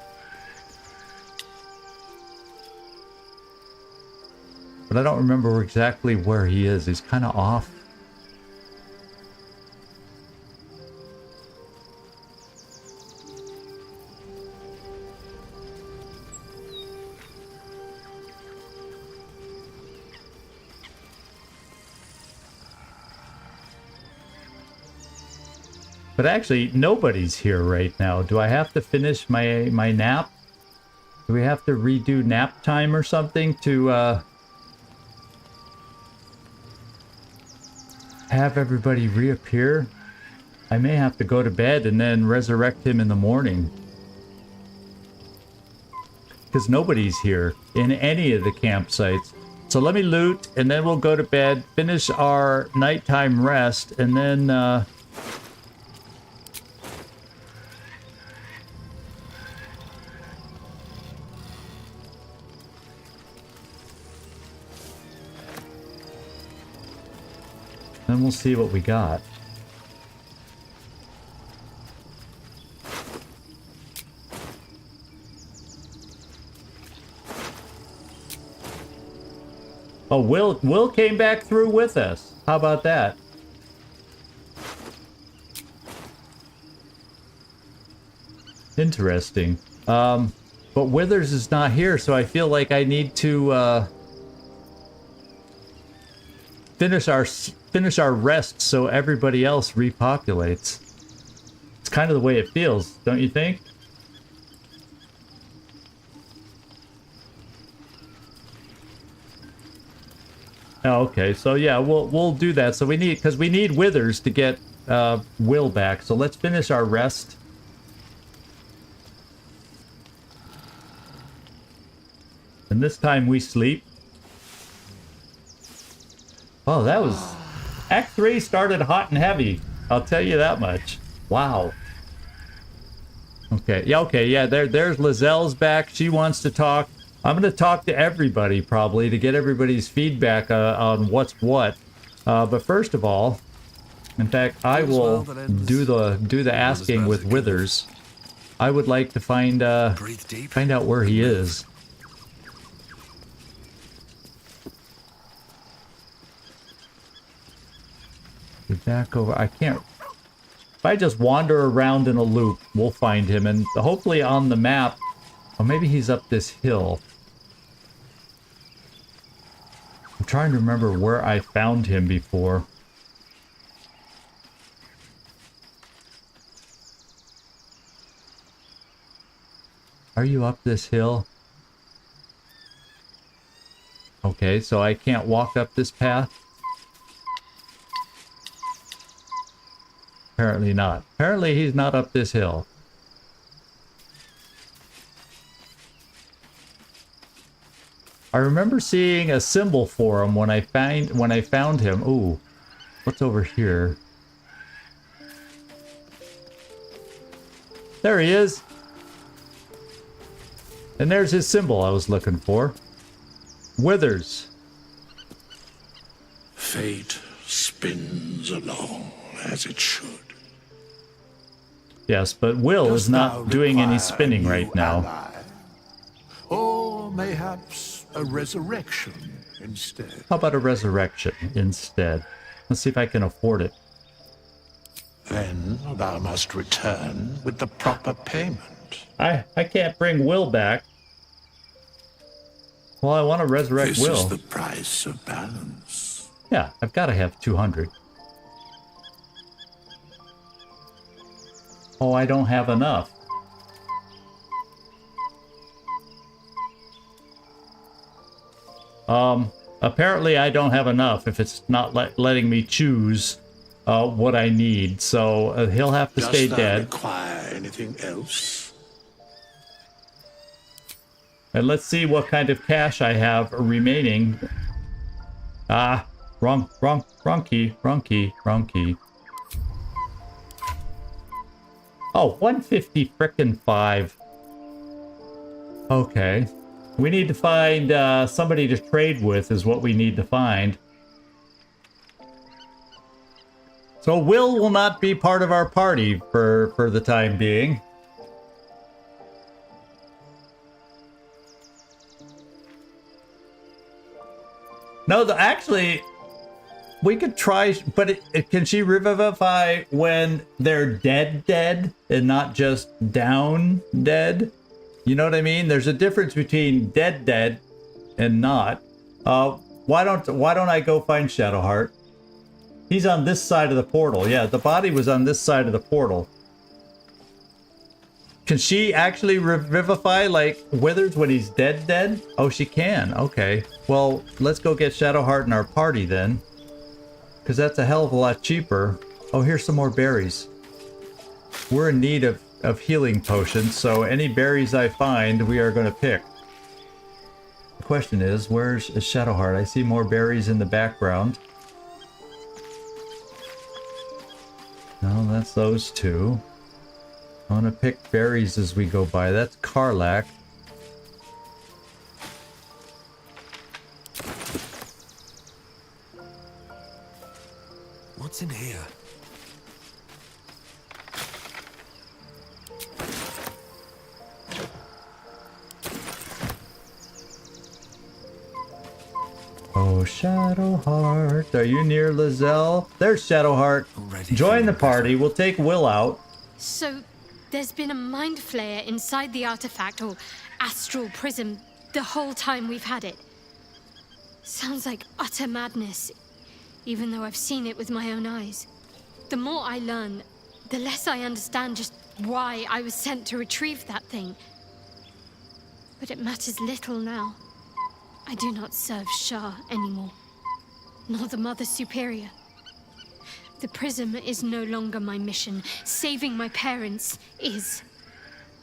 But I don't remember exactly where he is. He's kind of off. But actually, nobody's here right now. Do I have to finish my nap? Do we have to redo nap time or something to have everybody reappear? I may have to go to bed and then resurrect him in the morning. Because nobody's here in any of the campsites. So let me loot and then we'll go to bed, finish our nighttime rest, and then then we'll see what we got. Oh, Will came back through with us. How about that? Interesting. But Withers is not here, so I feel like I need to finish our rest so everybody else repopulates. It's kind of the way it feels, don't you think? Oh, okay, so yeah, we'll do that. So we need Withers to get Will back. So let's finish our rest. And this time we sleep. Oh, that was... Act 3 started hot and heavy. I'll tell you that much. Wow. Okay, yeah, there's lae'zel's back. She wants to talk. I'm going to talk to everybody, probably, to get everybody's feedback on what's what. But first of all, in fact, I will do the asking with Withers. I would like to find out where he is. Back over. I can't. If I just wander around in a loop, we'll find him, and hopefully on the map. Oh, maybe he's up this hill. I'm trying to remember where I found him before. Are you up this hill? Okay, so I can't walk up this path? Apparently not. Apparently he's not up this hill. I remember seeing a symbol for him when I found him. Ooh, what's over here? There he is. And there's his symbol I was looking for. Withers. Fate spins along as it should. Yes, but Will is not doing any spinning right now. Ally? Or mayhaps a resurrection instead. How about a resurrection instead? Let's see if I can afford it. Then thou must return with the proper payment. I can't bring Will back. Well, I want to resurrect Will. This is the price of balance. Yeah, I've got to have 200. Oh, I don't have enough. Apparently I don't have enough if it's not letting me choose what I need. So he'll have to stay dead. Require anything else? And let's see what kind of cash I have remaining. Ah, wrong key. Oh, 150 frickin' 5. Okay. We need to find somebody to trade with is what we need to find. So Will not be part of our party for the time being. No, actually, we could try, but can she revivify when they're dead and not just down dead? You know what I mean? There's a difference between dead and not. Why don't I go find Shadowheart? He's on this side of the portal. Yeah, the body was on this side of the portal. Can she actually revivify like Withers when he's dead? Oh, she can. Okay. Well, let's go get Shadowheart in our party then. Because that's a hell of a lot cheaper. Oh, here's some more berries. We're in need of healing potions, so any berries I find, we are going to pick. The question is, where's Shadowheart? I see more berries in the background. No, that's those two. I want to pick berries as we go by. That's Karlach. What's in here? Oh, Shadowheart, are you near lae'zel? There's Shadowheart. Join the party. We'll take Will out. So, there's been a mind flayer inside the artifact, or astral prism, the whole time we've had it. Sounds like utter madness, even though I've seen it with my own eyes. The more I learn, the less I understand just why I was sent to retrieve that thing. But it matters little now. I do not serve Shah anymore, nor the Mother Superior. The prism is no longer my mission. Saving my parents is.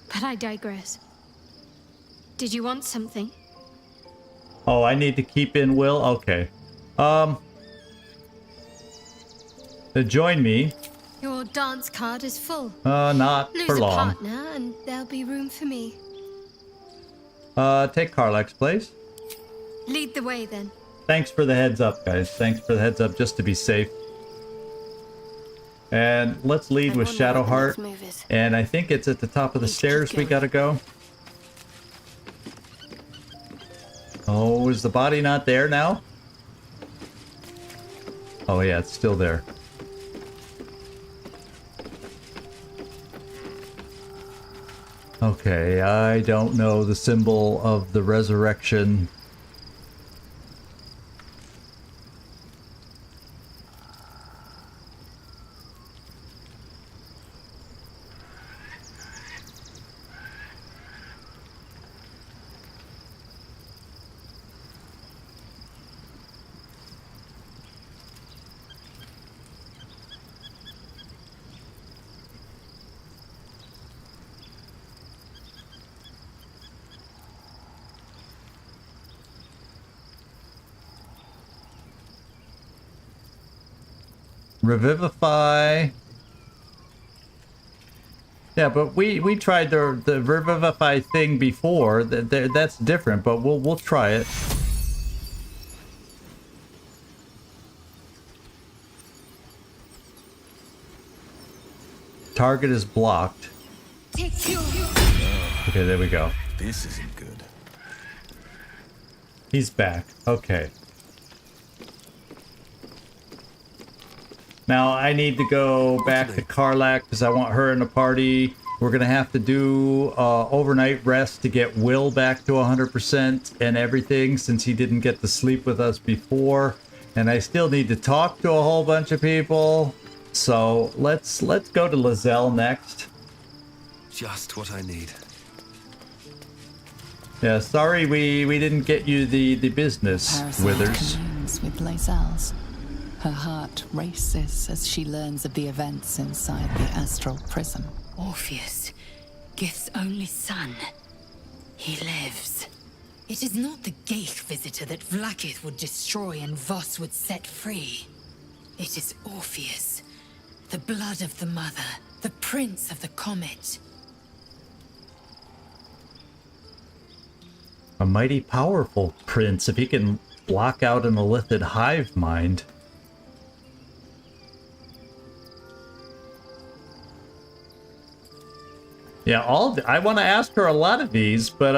But I digress. Did you want something? Oh, I need to keep in Will? Okay. Join me. Your dance card is full. Not Lose for a long. partner and there'll be room for me. Take Karlach's place. Lead the way then. Thanks for the heads up, guys. Thanks for the heads up, just to be safe. And let's lead with Shadowheart. And I think it's at the top of the stairs we gotta go. Oh, is the body not there now? Oh yeah, it's still there. Okay, I don't know the symbol of the resurrection. Revivify. Yeah, but we tried the revivify thing before. That's different, but we'll try it. Target is blocked. Okay, there we go. This isn't good. He's back. Okay. Now I need to go back to Karlach because I want her in the party. We're gonna have to do overnight rest to get Will back to 100% and everything, since he didn't get to sleep with us before. And I still need to talk to a whole bunch of people. So let's go to lae'zel next. Just what I need. Yeah, sorry we didn't get you the business, Parasite Withers. communes with lae'zel's. Her heart races as she learns of the events inside the astral prism. Orpheus, Gith's only son. He lives. It is not the Geich visitor that Vlaakith would destroy and Voss would set free. It is Orpheus, the blood of the mother, the prince of the comet. A mighty powerful prince if he can block out an illithid hive mind. Yeah, I want to ask her a lot of these, but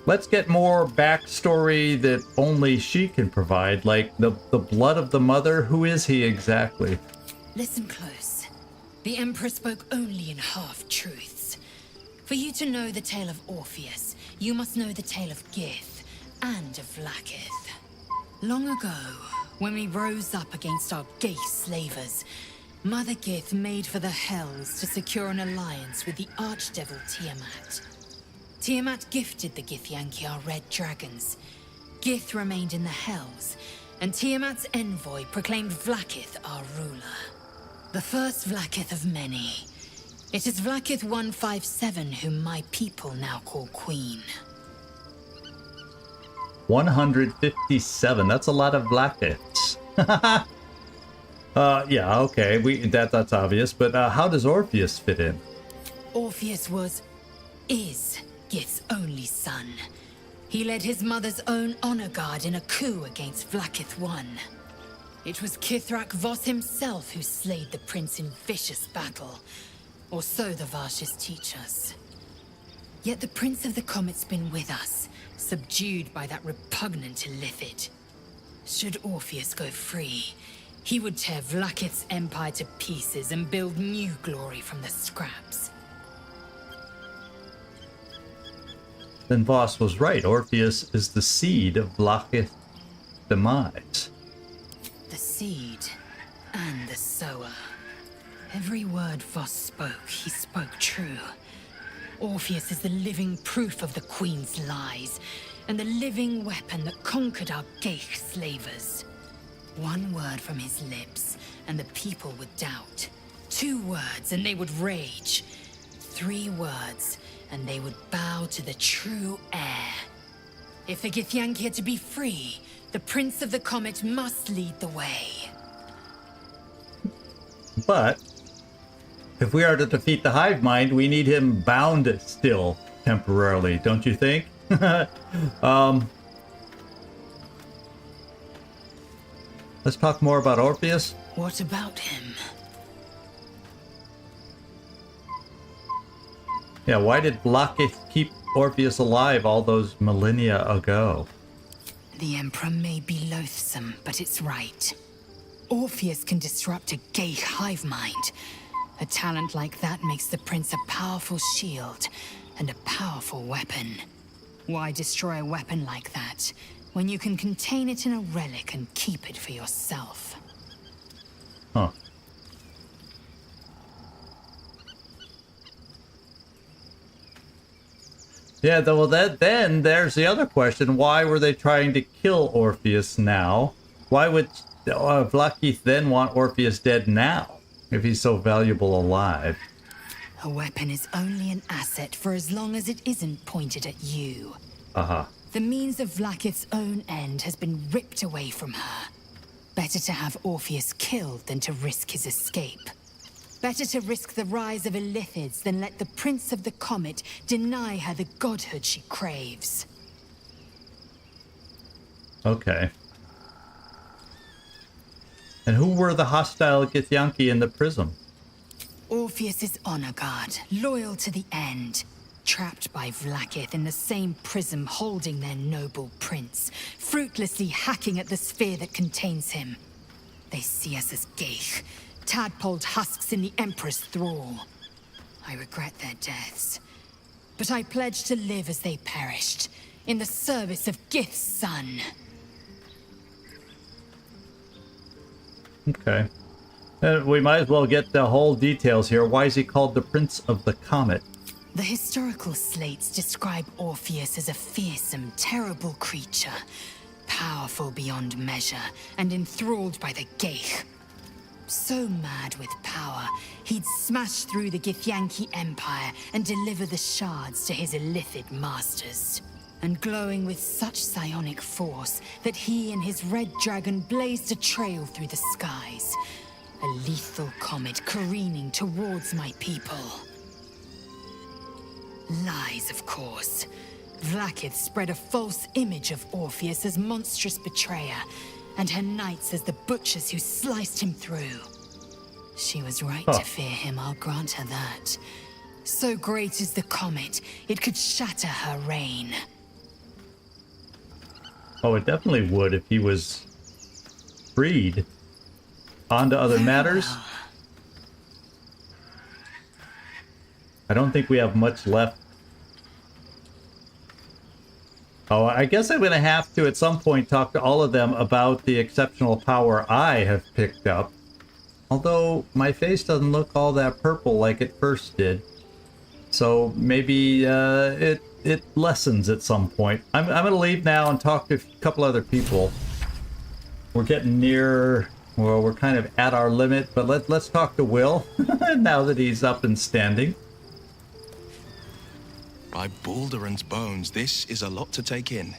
let's get more backstory that only she can provide, like the blood of the mother. Who is he exactly? Listen close. The Emperor spoke only in half-truths. For you to know the tale of Orpheus, you must know the tale of Gith and of Vlaakith. Long ago, when we rose up against our Geich slavers, Mother Gith made for the Hells to secure an alliance with the archdevil Tiamat. Tiamat gifted the Githyanki our red dragons. Gith remained in the Hells, and Tiamat's envoy proclaimed Vlaakith our ruler. The first Vlaakith of many. It is Vlaakith 157 whom my people now call Queen. 157. That's a lot of Vlaakiths. Yeah, okay. That's obvious. But how does Orpheus fit in? Orpheus is Gith's only son. He led his mother's own honor guard in a coup against Vlaakith I. It was Kithrak Voss himself who slayed the prince in vicious battle. Or so the Varshas teach us. Yet the Prince of the Comet's been with us, subdued by that repugnant illithid. Should Orpheus go free, he would tear Vlaakith's empire to pieces and build new glory from the scraps. Then Voss was right. Orpheus is the seed of Vlaakith's demise. The seed and the sower. Every word Voss spoke, he spoke true. Orpheus is the living proof of the Queen's lies, and the living weapon that conquered our Geich slavers. One word from his lips, and the people would doubt. 2 words, and they would rage. 3 words, and they would bow to the true heir. If the Githyanki are to be free, the Prince of the Comet must lead the way. But if we are to defeat the hive mind, we need him bound still temporarily, don't you think? Let's talk more about Orpheus. What about him? Yeah, why did Vlaakith keep Orpheus alive all those millennia ago? The Emperor may be loathsome, but it's right. Orpheus can disrupt a Geich hive mind. A talent like that makes the Prince a powerful shield and a powerful weapon. Why destroy a weapon like that when you can contain it in a relic and keep it for yourself? Huh. Yeah, well, then there's the other question. Why were they trying to kill Orpheus now? Why would Vlaakith then want Orpheus dead now, if he's so valuable alive? A weapon is only an asset for as long as it isn't pointed at you. Uh-huh. The means of Vlaakith's own end has been ripped away from her. Better to have Orpheus killed than to risk his escape. Better to risk the rise of illithids than let the Prince of the Comet deny her the godhood she craves. Okay. And who were the hostile Githyanki in the prism? Orpheus's honor guard, loyal to the end. Trapped by Vlaakith in the same prism holding their noble prince, fruitlessly hacking at the sphere that contains him. They see us as Geich, tadpoled husks in the Emperor's thrall. I regret their deaths, but I pledge to live as they perished, in the service of Gith's son. Okay. We might as well get the whole details here. Why is he called the Prince of the Comet? The historical slates describe Orpheus as a fearsome, terrible creature, powerful beyond measure, and enthralled by the Geich. So mad with power, he'd smash through the Githyanki Empire and deliver the shards to his illithid masters. And glowing with such psionic force that he and his red dragon blazed a trail through the skies. A lethal comet careening towards my people. Lies, of course. Vlaakith spread a false image of Orpheus as monstrous betrayer, and her knights as the butchers who sliced him through. She was right to fear him, I'll grant her that. So great is the comet, it could shatter her reign. Oh, it definitely would if he was freed. On to other matters. Well. I don't think we have much left. Oh, I guess I'm going to have to at some point talk to all of them about the exceptional power I have picked up. Although my face doesn't look all that purple like it first did. So maybe it lessens at some point. I'm going to leave now and talk to a couple other people. We're getting near, well, we're kind of at our limit, but let's talk to Will now that he's up and standing. By Baldur's bones, this is a lot to take in.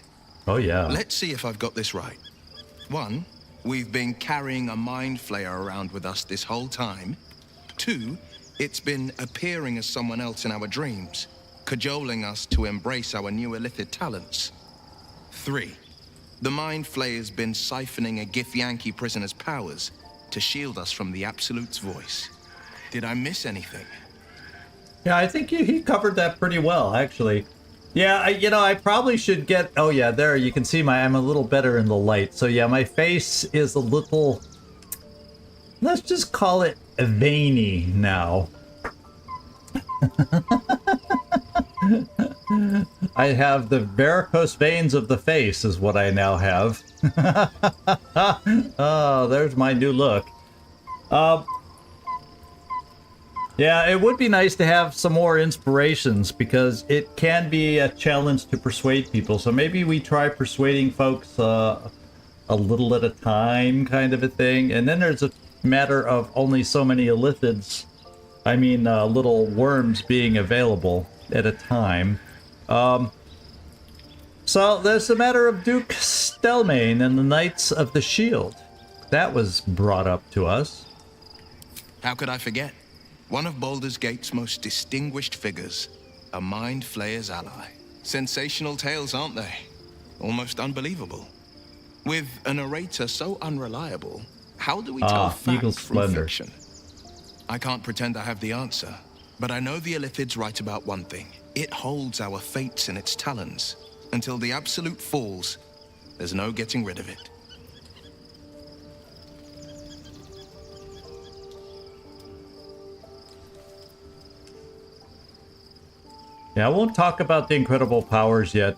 Oh, yeah. Let's see if I've got this right. 1, we've been carrying a mind flayer around with us this whole time. 2, it's been appearing as someone else in our dreams, cajoling us to embrace our new illithid talents. 3, the mind flayer's been siphoning a Githyanki prisoner's powers to shield us from the Absolute's voice. Did I miss anything? Yeah, I think he covered that pretty well, actually. Yeah, I probably should get... Oh, yeah, there, you can see I'm a little better in the light. So, yeah, my face is a little... Let's just call it veiny now. I have the varicose veins of the face is what I now have. Oh, there's my new look. Yeah, it would be nice to have some more inspirations because it can be a challenge to persuade people. So maybe we try persuading folks a little at a time kind of a thing. And then there's a matter of only so many illithids, little worms being available at a time. So there's the matter of Duke Stelmane and the Knights of the Shield. That was brought up to us. How could I forget? One of Baldur's Gate's most distinguished figures, a mind flayer's ally. Sensational tales, aren't they? Almost unbelievable. With a narrator so unreliable, how do we tell fact from fiction? I can't pretend I have the answer, but I know the Illithid's right about one thing. It holds our fates in its talons. Until the Absolute falls, there's no getting rid of it. Yeah, I won't talk about the incredible powers yet.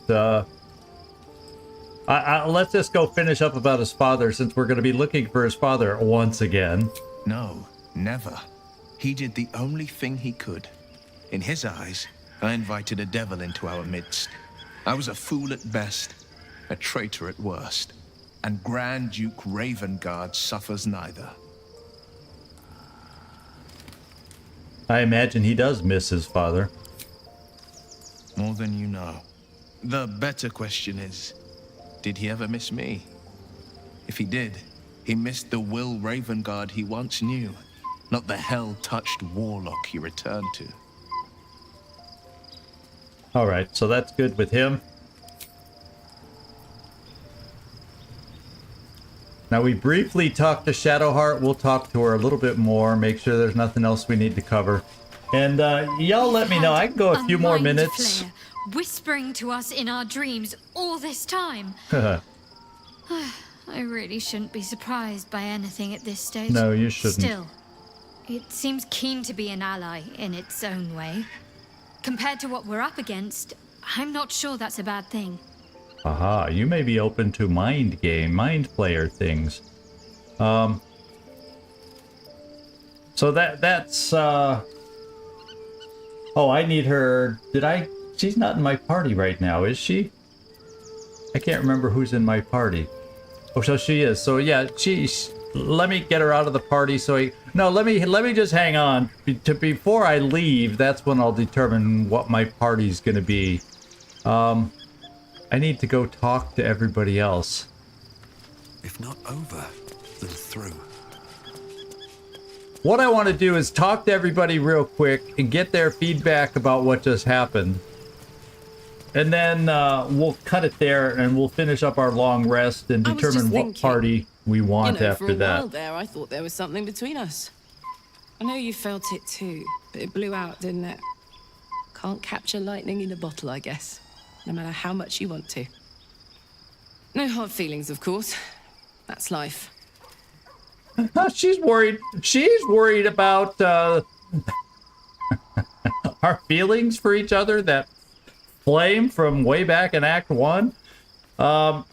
Let's just go finish up about his father, since we're going to be looking for his father once again. No, never. He did the only thing he could. In his eyes, I invited a devil into our midst. I was a fool at best, a traitor at worst. And Grand Duke Ravengard suffers neither. I imagine he does miss his father. More than you know. The better question is, did he ever miss me? If he did, he missed the Will Ravengard he once knew, not the hell-touched warlock he returned to. Alright, so that's good with him. Now we briefly talked to Shadowheart. We'll talk to her a little bit more, make sure there's nothing else we need to cover. And y'all let me know. I can go a few more minutes. Whispering to us in our dreams all this time. I really shouldn't be surprised by anything at this stage. No, you shouldn't. Still, it seems keen to be an ally in its own way. Compared to what we're up against, I'm not sure that's a bad thing. Aha, you may be open to mind player things. So that's Oh, I need her. She's not in my party right now, is she? I can't remember who's in my party. Oh, so she is. So yeah, let me get her out of the party. Let me just hang on. Before I leave, that's when I'll determine what my party's gonna be. I need to go talk to everybody else. If not over, then through. What I want to do is talk to everybody real quick and get their feedback about what just happened. And then we'll cut it there and we'll finish up our long rest and determine what party we want after for a that. while there, I thought there was something between us. I know you felt it too, but it blew out, didn't it? Can't capture lightning in a bottle, I guess. No matter how much you want to. No hard feelings, of course. That's life. She's worried. She's worried about our feelings for each other. That flame from way back in Act 1. Tell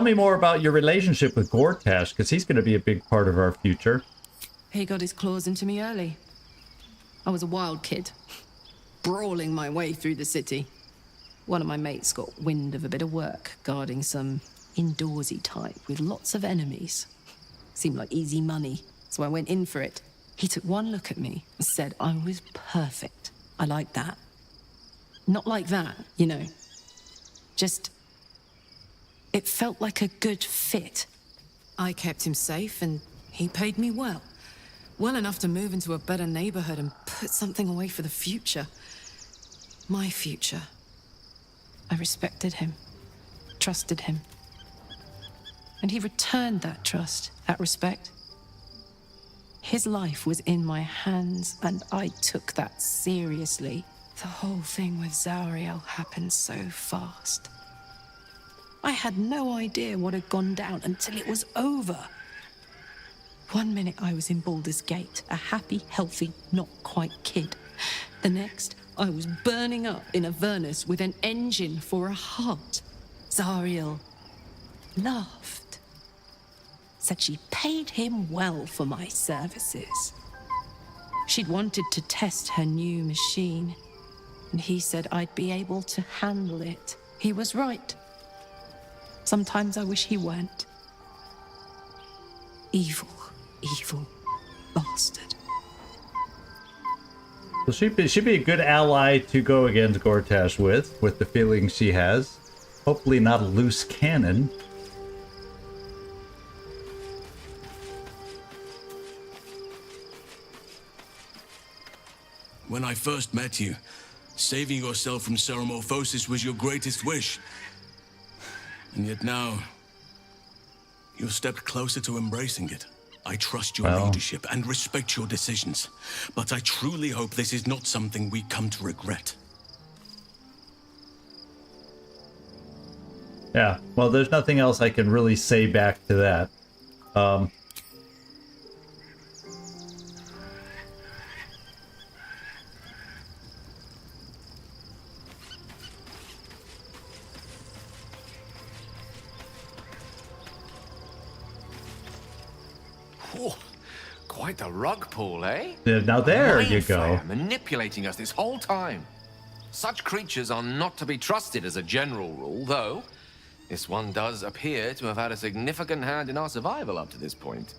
me more about your relationship with Gortash, because he's going to be a big part of our future. He got his claws into me early. I was a wild kid, brawling my way through the city. One of my mates got wind of a bit of work guarding some indoorsy type with lots of enemies. Seemed like easy money, so I went in for it. He took one look at me and said I was perfect. I like that. Not like that, you know. Just... it felt like a good fit. I kept him safe and he paid me well. Well enough to move into a better neighborhood and put something away for the future. My future. I respected him, trusted him. And he returned that trust, that respect. His life was in my hands, and I took that seriously. The whole thing with Zariel happened so fast. I had no idea what had gone down until it was over. One minute I was in Baldur's Gate, a happy, healthy, not quite kid. The next, I was burning up in Avernus with an engine for a heart. Zariel laughed. Said she paid him well for my services. She'd wanted to test her new machine, and he said I'd be able to handle it. He was right. Sometimes I wish he weren't. Evil, evil bastard. So she'd be a good ally to go against Gortash with the feelings she has. Hopefully not a loose cannon. When I first met you, saving yourself from Ceremorphosis was your greatest wish. And yet now, you've stepped closer to embracing it. I trust your leadership and respect your decisions, but I truly hope this is not something we come to regret. Yeah, well, there's nothing else I can really say back to that. Oh, quite the rug pull, eh? Now there you Mind go. flayer manipulating us this whole time. Such creatures are not to be trusted as a general rule, though this one does appear to have had a significant hand in our survival up to this point.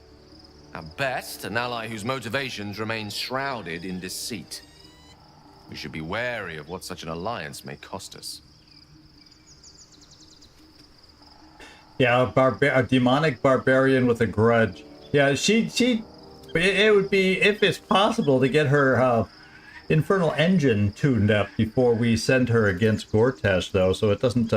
At best, an ally whose motivations remain shrouded in deceit. We should be wary of what such an alliance may cost us. Yeah, a demonic barbarian with a grudge. Yeah, it would be, if it's possible, to get her infernal engine tuned up before we send her against Gortash, though, so it doesn't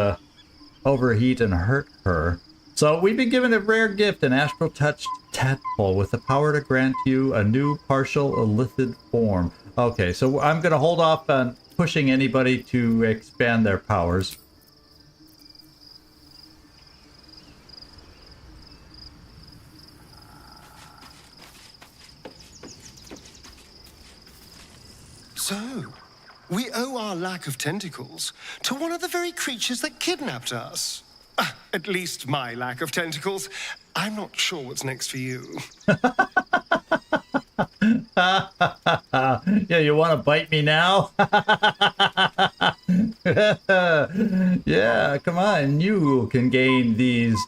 overheat and hurt her. So we've been given a rare gift, an astral touched tadpole with the power to grant you a new partial illithid form. Okay, so I'm going to hold off on pushing anybody to expand their powers. So, we owe our lack of tentacles to one of the very creatures that kidnapped us. At least my lack of tentacles. I'm not sure what's next for you. Yeah, you want to bite me now? Yeah, come on. You can gain these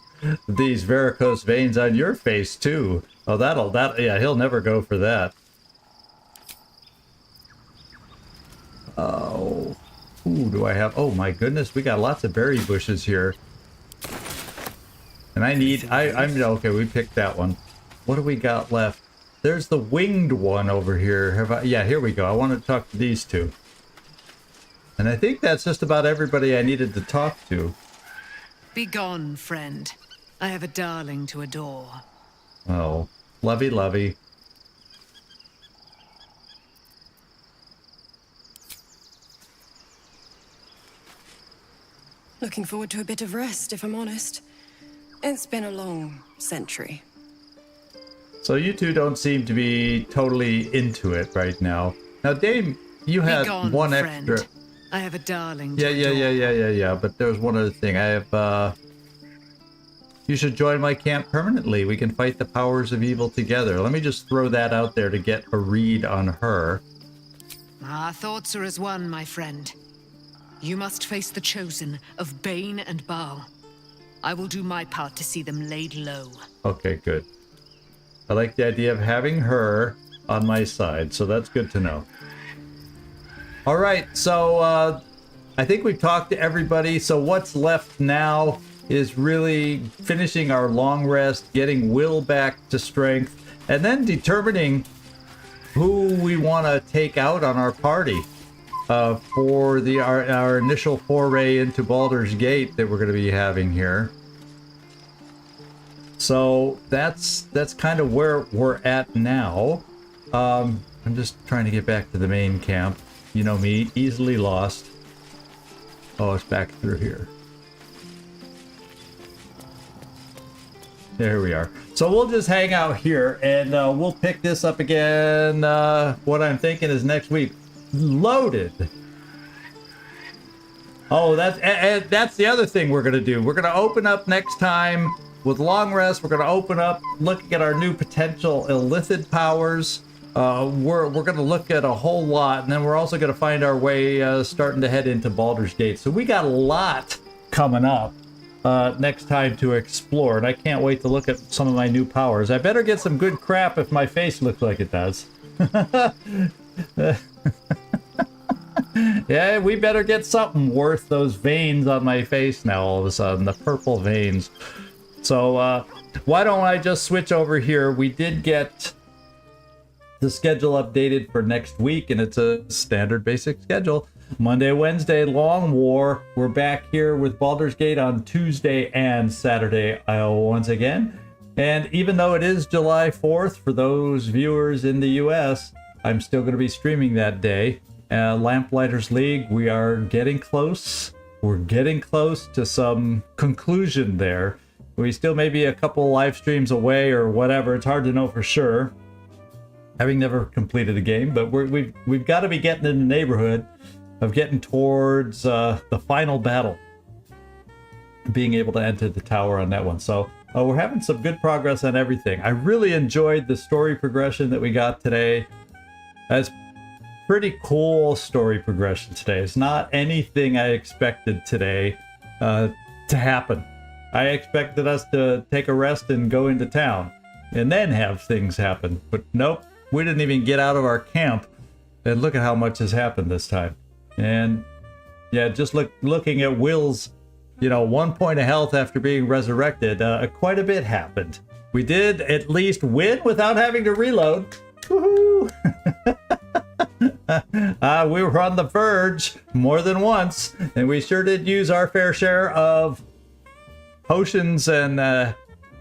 varicose veins on your face too. Oh, yeah, he'll never go for that. Oh, who do I have? Oh my goodness, we got lots of berry bushes here. And I'm okay, we picked that one. What do we got left? There's the winged one over here. Yeah, here we go. I want to talk to these two. And I think that's just about everybody I needed to talk to. Begone, friend. I have a darling to adore. Oh, lovey. Looking forward to a bit of rest, if I'm honest. It's been a long century. So you two don't seem to be totally into it right now. Now, Dame, you had Begone, one friend. extra. I have a darling. Yeah. But there's one other thing. I have. You should join my camp permanently. We can fight the powers of evil together. Let me just throw that out there to get a read on her. Our thoughts are as one, my friend. You must face the chosen of Bane and Baal. I will do my part to see them laid low. Okay, good. I like the idea of having her on my side, so that's good to know. All right, so I think we've talked to everybody. So what's left now is really finishing our long rest, getting Will back to strength, and then determining who we want to take out on our party for our initial foray into Baldur's Gate that we're going to be having here. So that's kind of where we're at now. I'm just trying to get back to the main camp. You know me, easily lost. Oh, it's back through here. There we are. So we'll just hang out here and we'll pick this up again. What I'm thinking is next week. Loaded. Oh, that's the other thing we're going to do. We're going to open up next time with long rest. We're going to open up looking at our new potential illithid powers. We're going to look at a whole lot, and then we're also going to find our way starting to head into Baldur's Gate. So we got a lot coming up next time to explore, and I can't wait to look at some of my new powers. I better get some good crap if my face looks like it does. Yeah, we better get something worth those veins on my face now all of a sudden, the purple veins. So why don't I just switch over here? We did get the schedule updated for next week, and it's a standard basic schedule. Monday, Wednesday, Long War. We're back here with Baldur's Gate on Tuesday and Saturday once again. And even though it is July 4th, for those viewers in the US, I'm still going to be streaming that day. Lamplighters League, we are getting close. We're getting close to some conclusion there. We still may be a couple live streams away or whatever. It's hard to know for sure, having never completed a game, but we've got to be getting in the neighborhood of getting towards the final battle, being able to enter the tower on that one. So we're having some good progress on everything. I really enjoyed the story progression that we got today. That's pretty cool story progression today. It's not anything I expected today to happen. I expected us to take a rest and go into town and then have things happen. But nope, we didn't even get out of our camp. And look at how much has happened this time. And yeah, just looking at Will's, 1 point of health after being resurrected, quite a bit happened. We did at least win without having to reload. Woohoo! We were on the verge more than once, and we sure did use our fair share of potions and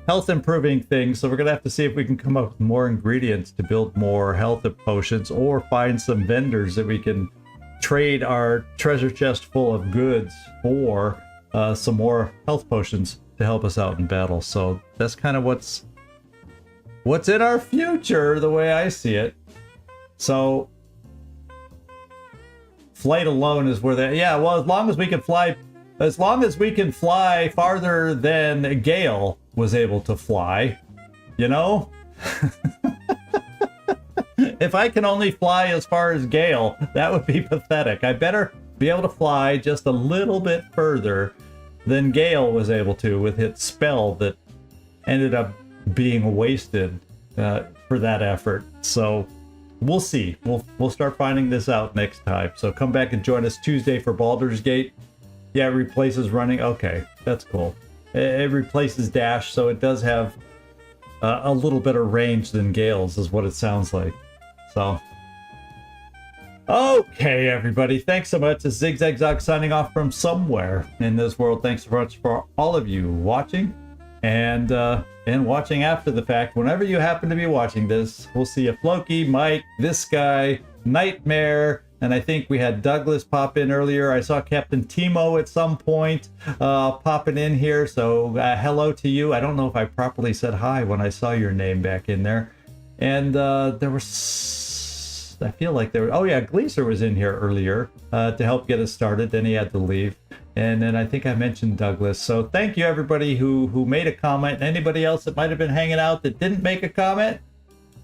health improving things. So we're gonna have to see if we can come up with more ingredients to build more health potions, or find some vendors that we can trade our treasure chest full of goods for some more health potions to help us out in battle. So that's kind of what's in our future, the way I see it. So flight alone is where well, as long as we can fly farther than Gale was able to fly, if if I can only fly as far as Gale, that would be pathetic. I better be able to fly just a little bit further than Gale was able to with his spell that ended up being wasted for that effort. So we'll see. We'll start finding this out next time. So come back and join us Tuesday for Baldur's Gate. Yeah, it replaces running. Okay, that's cool. It replaces dash, so it does have a little better range than Gale's, is what it sounds like. So, okay, everybody. Thanks so much. It's ZigZagZog signing off from somewhere in this world. Thanks so much for all of you watching and watching after the fact. Whenever you happen to be watching this, we'll see you, Floki, Mike, this guy, Nightmare, and I think we had Douglas pop in earlier. I saw Captain Timo at some point popping in here. So hello to you. I don't know if I properly said hi when I saw your name back in there. And there was, I feel like there, oh yeah, Gleaser was in here earlier to help get us started. Then he had to leave. And then I think I mentioned Douglas. So thank you everybody who made a comment. And anybody else that might have been hanging out that didn't make a comment,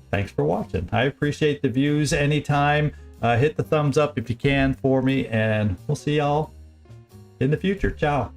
thanks for watching. I appreciate the views anytime. Hit the thumbs up if you can for me, and we'll see y'all in the future. Ciao.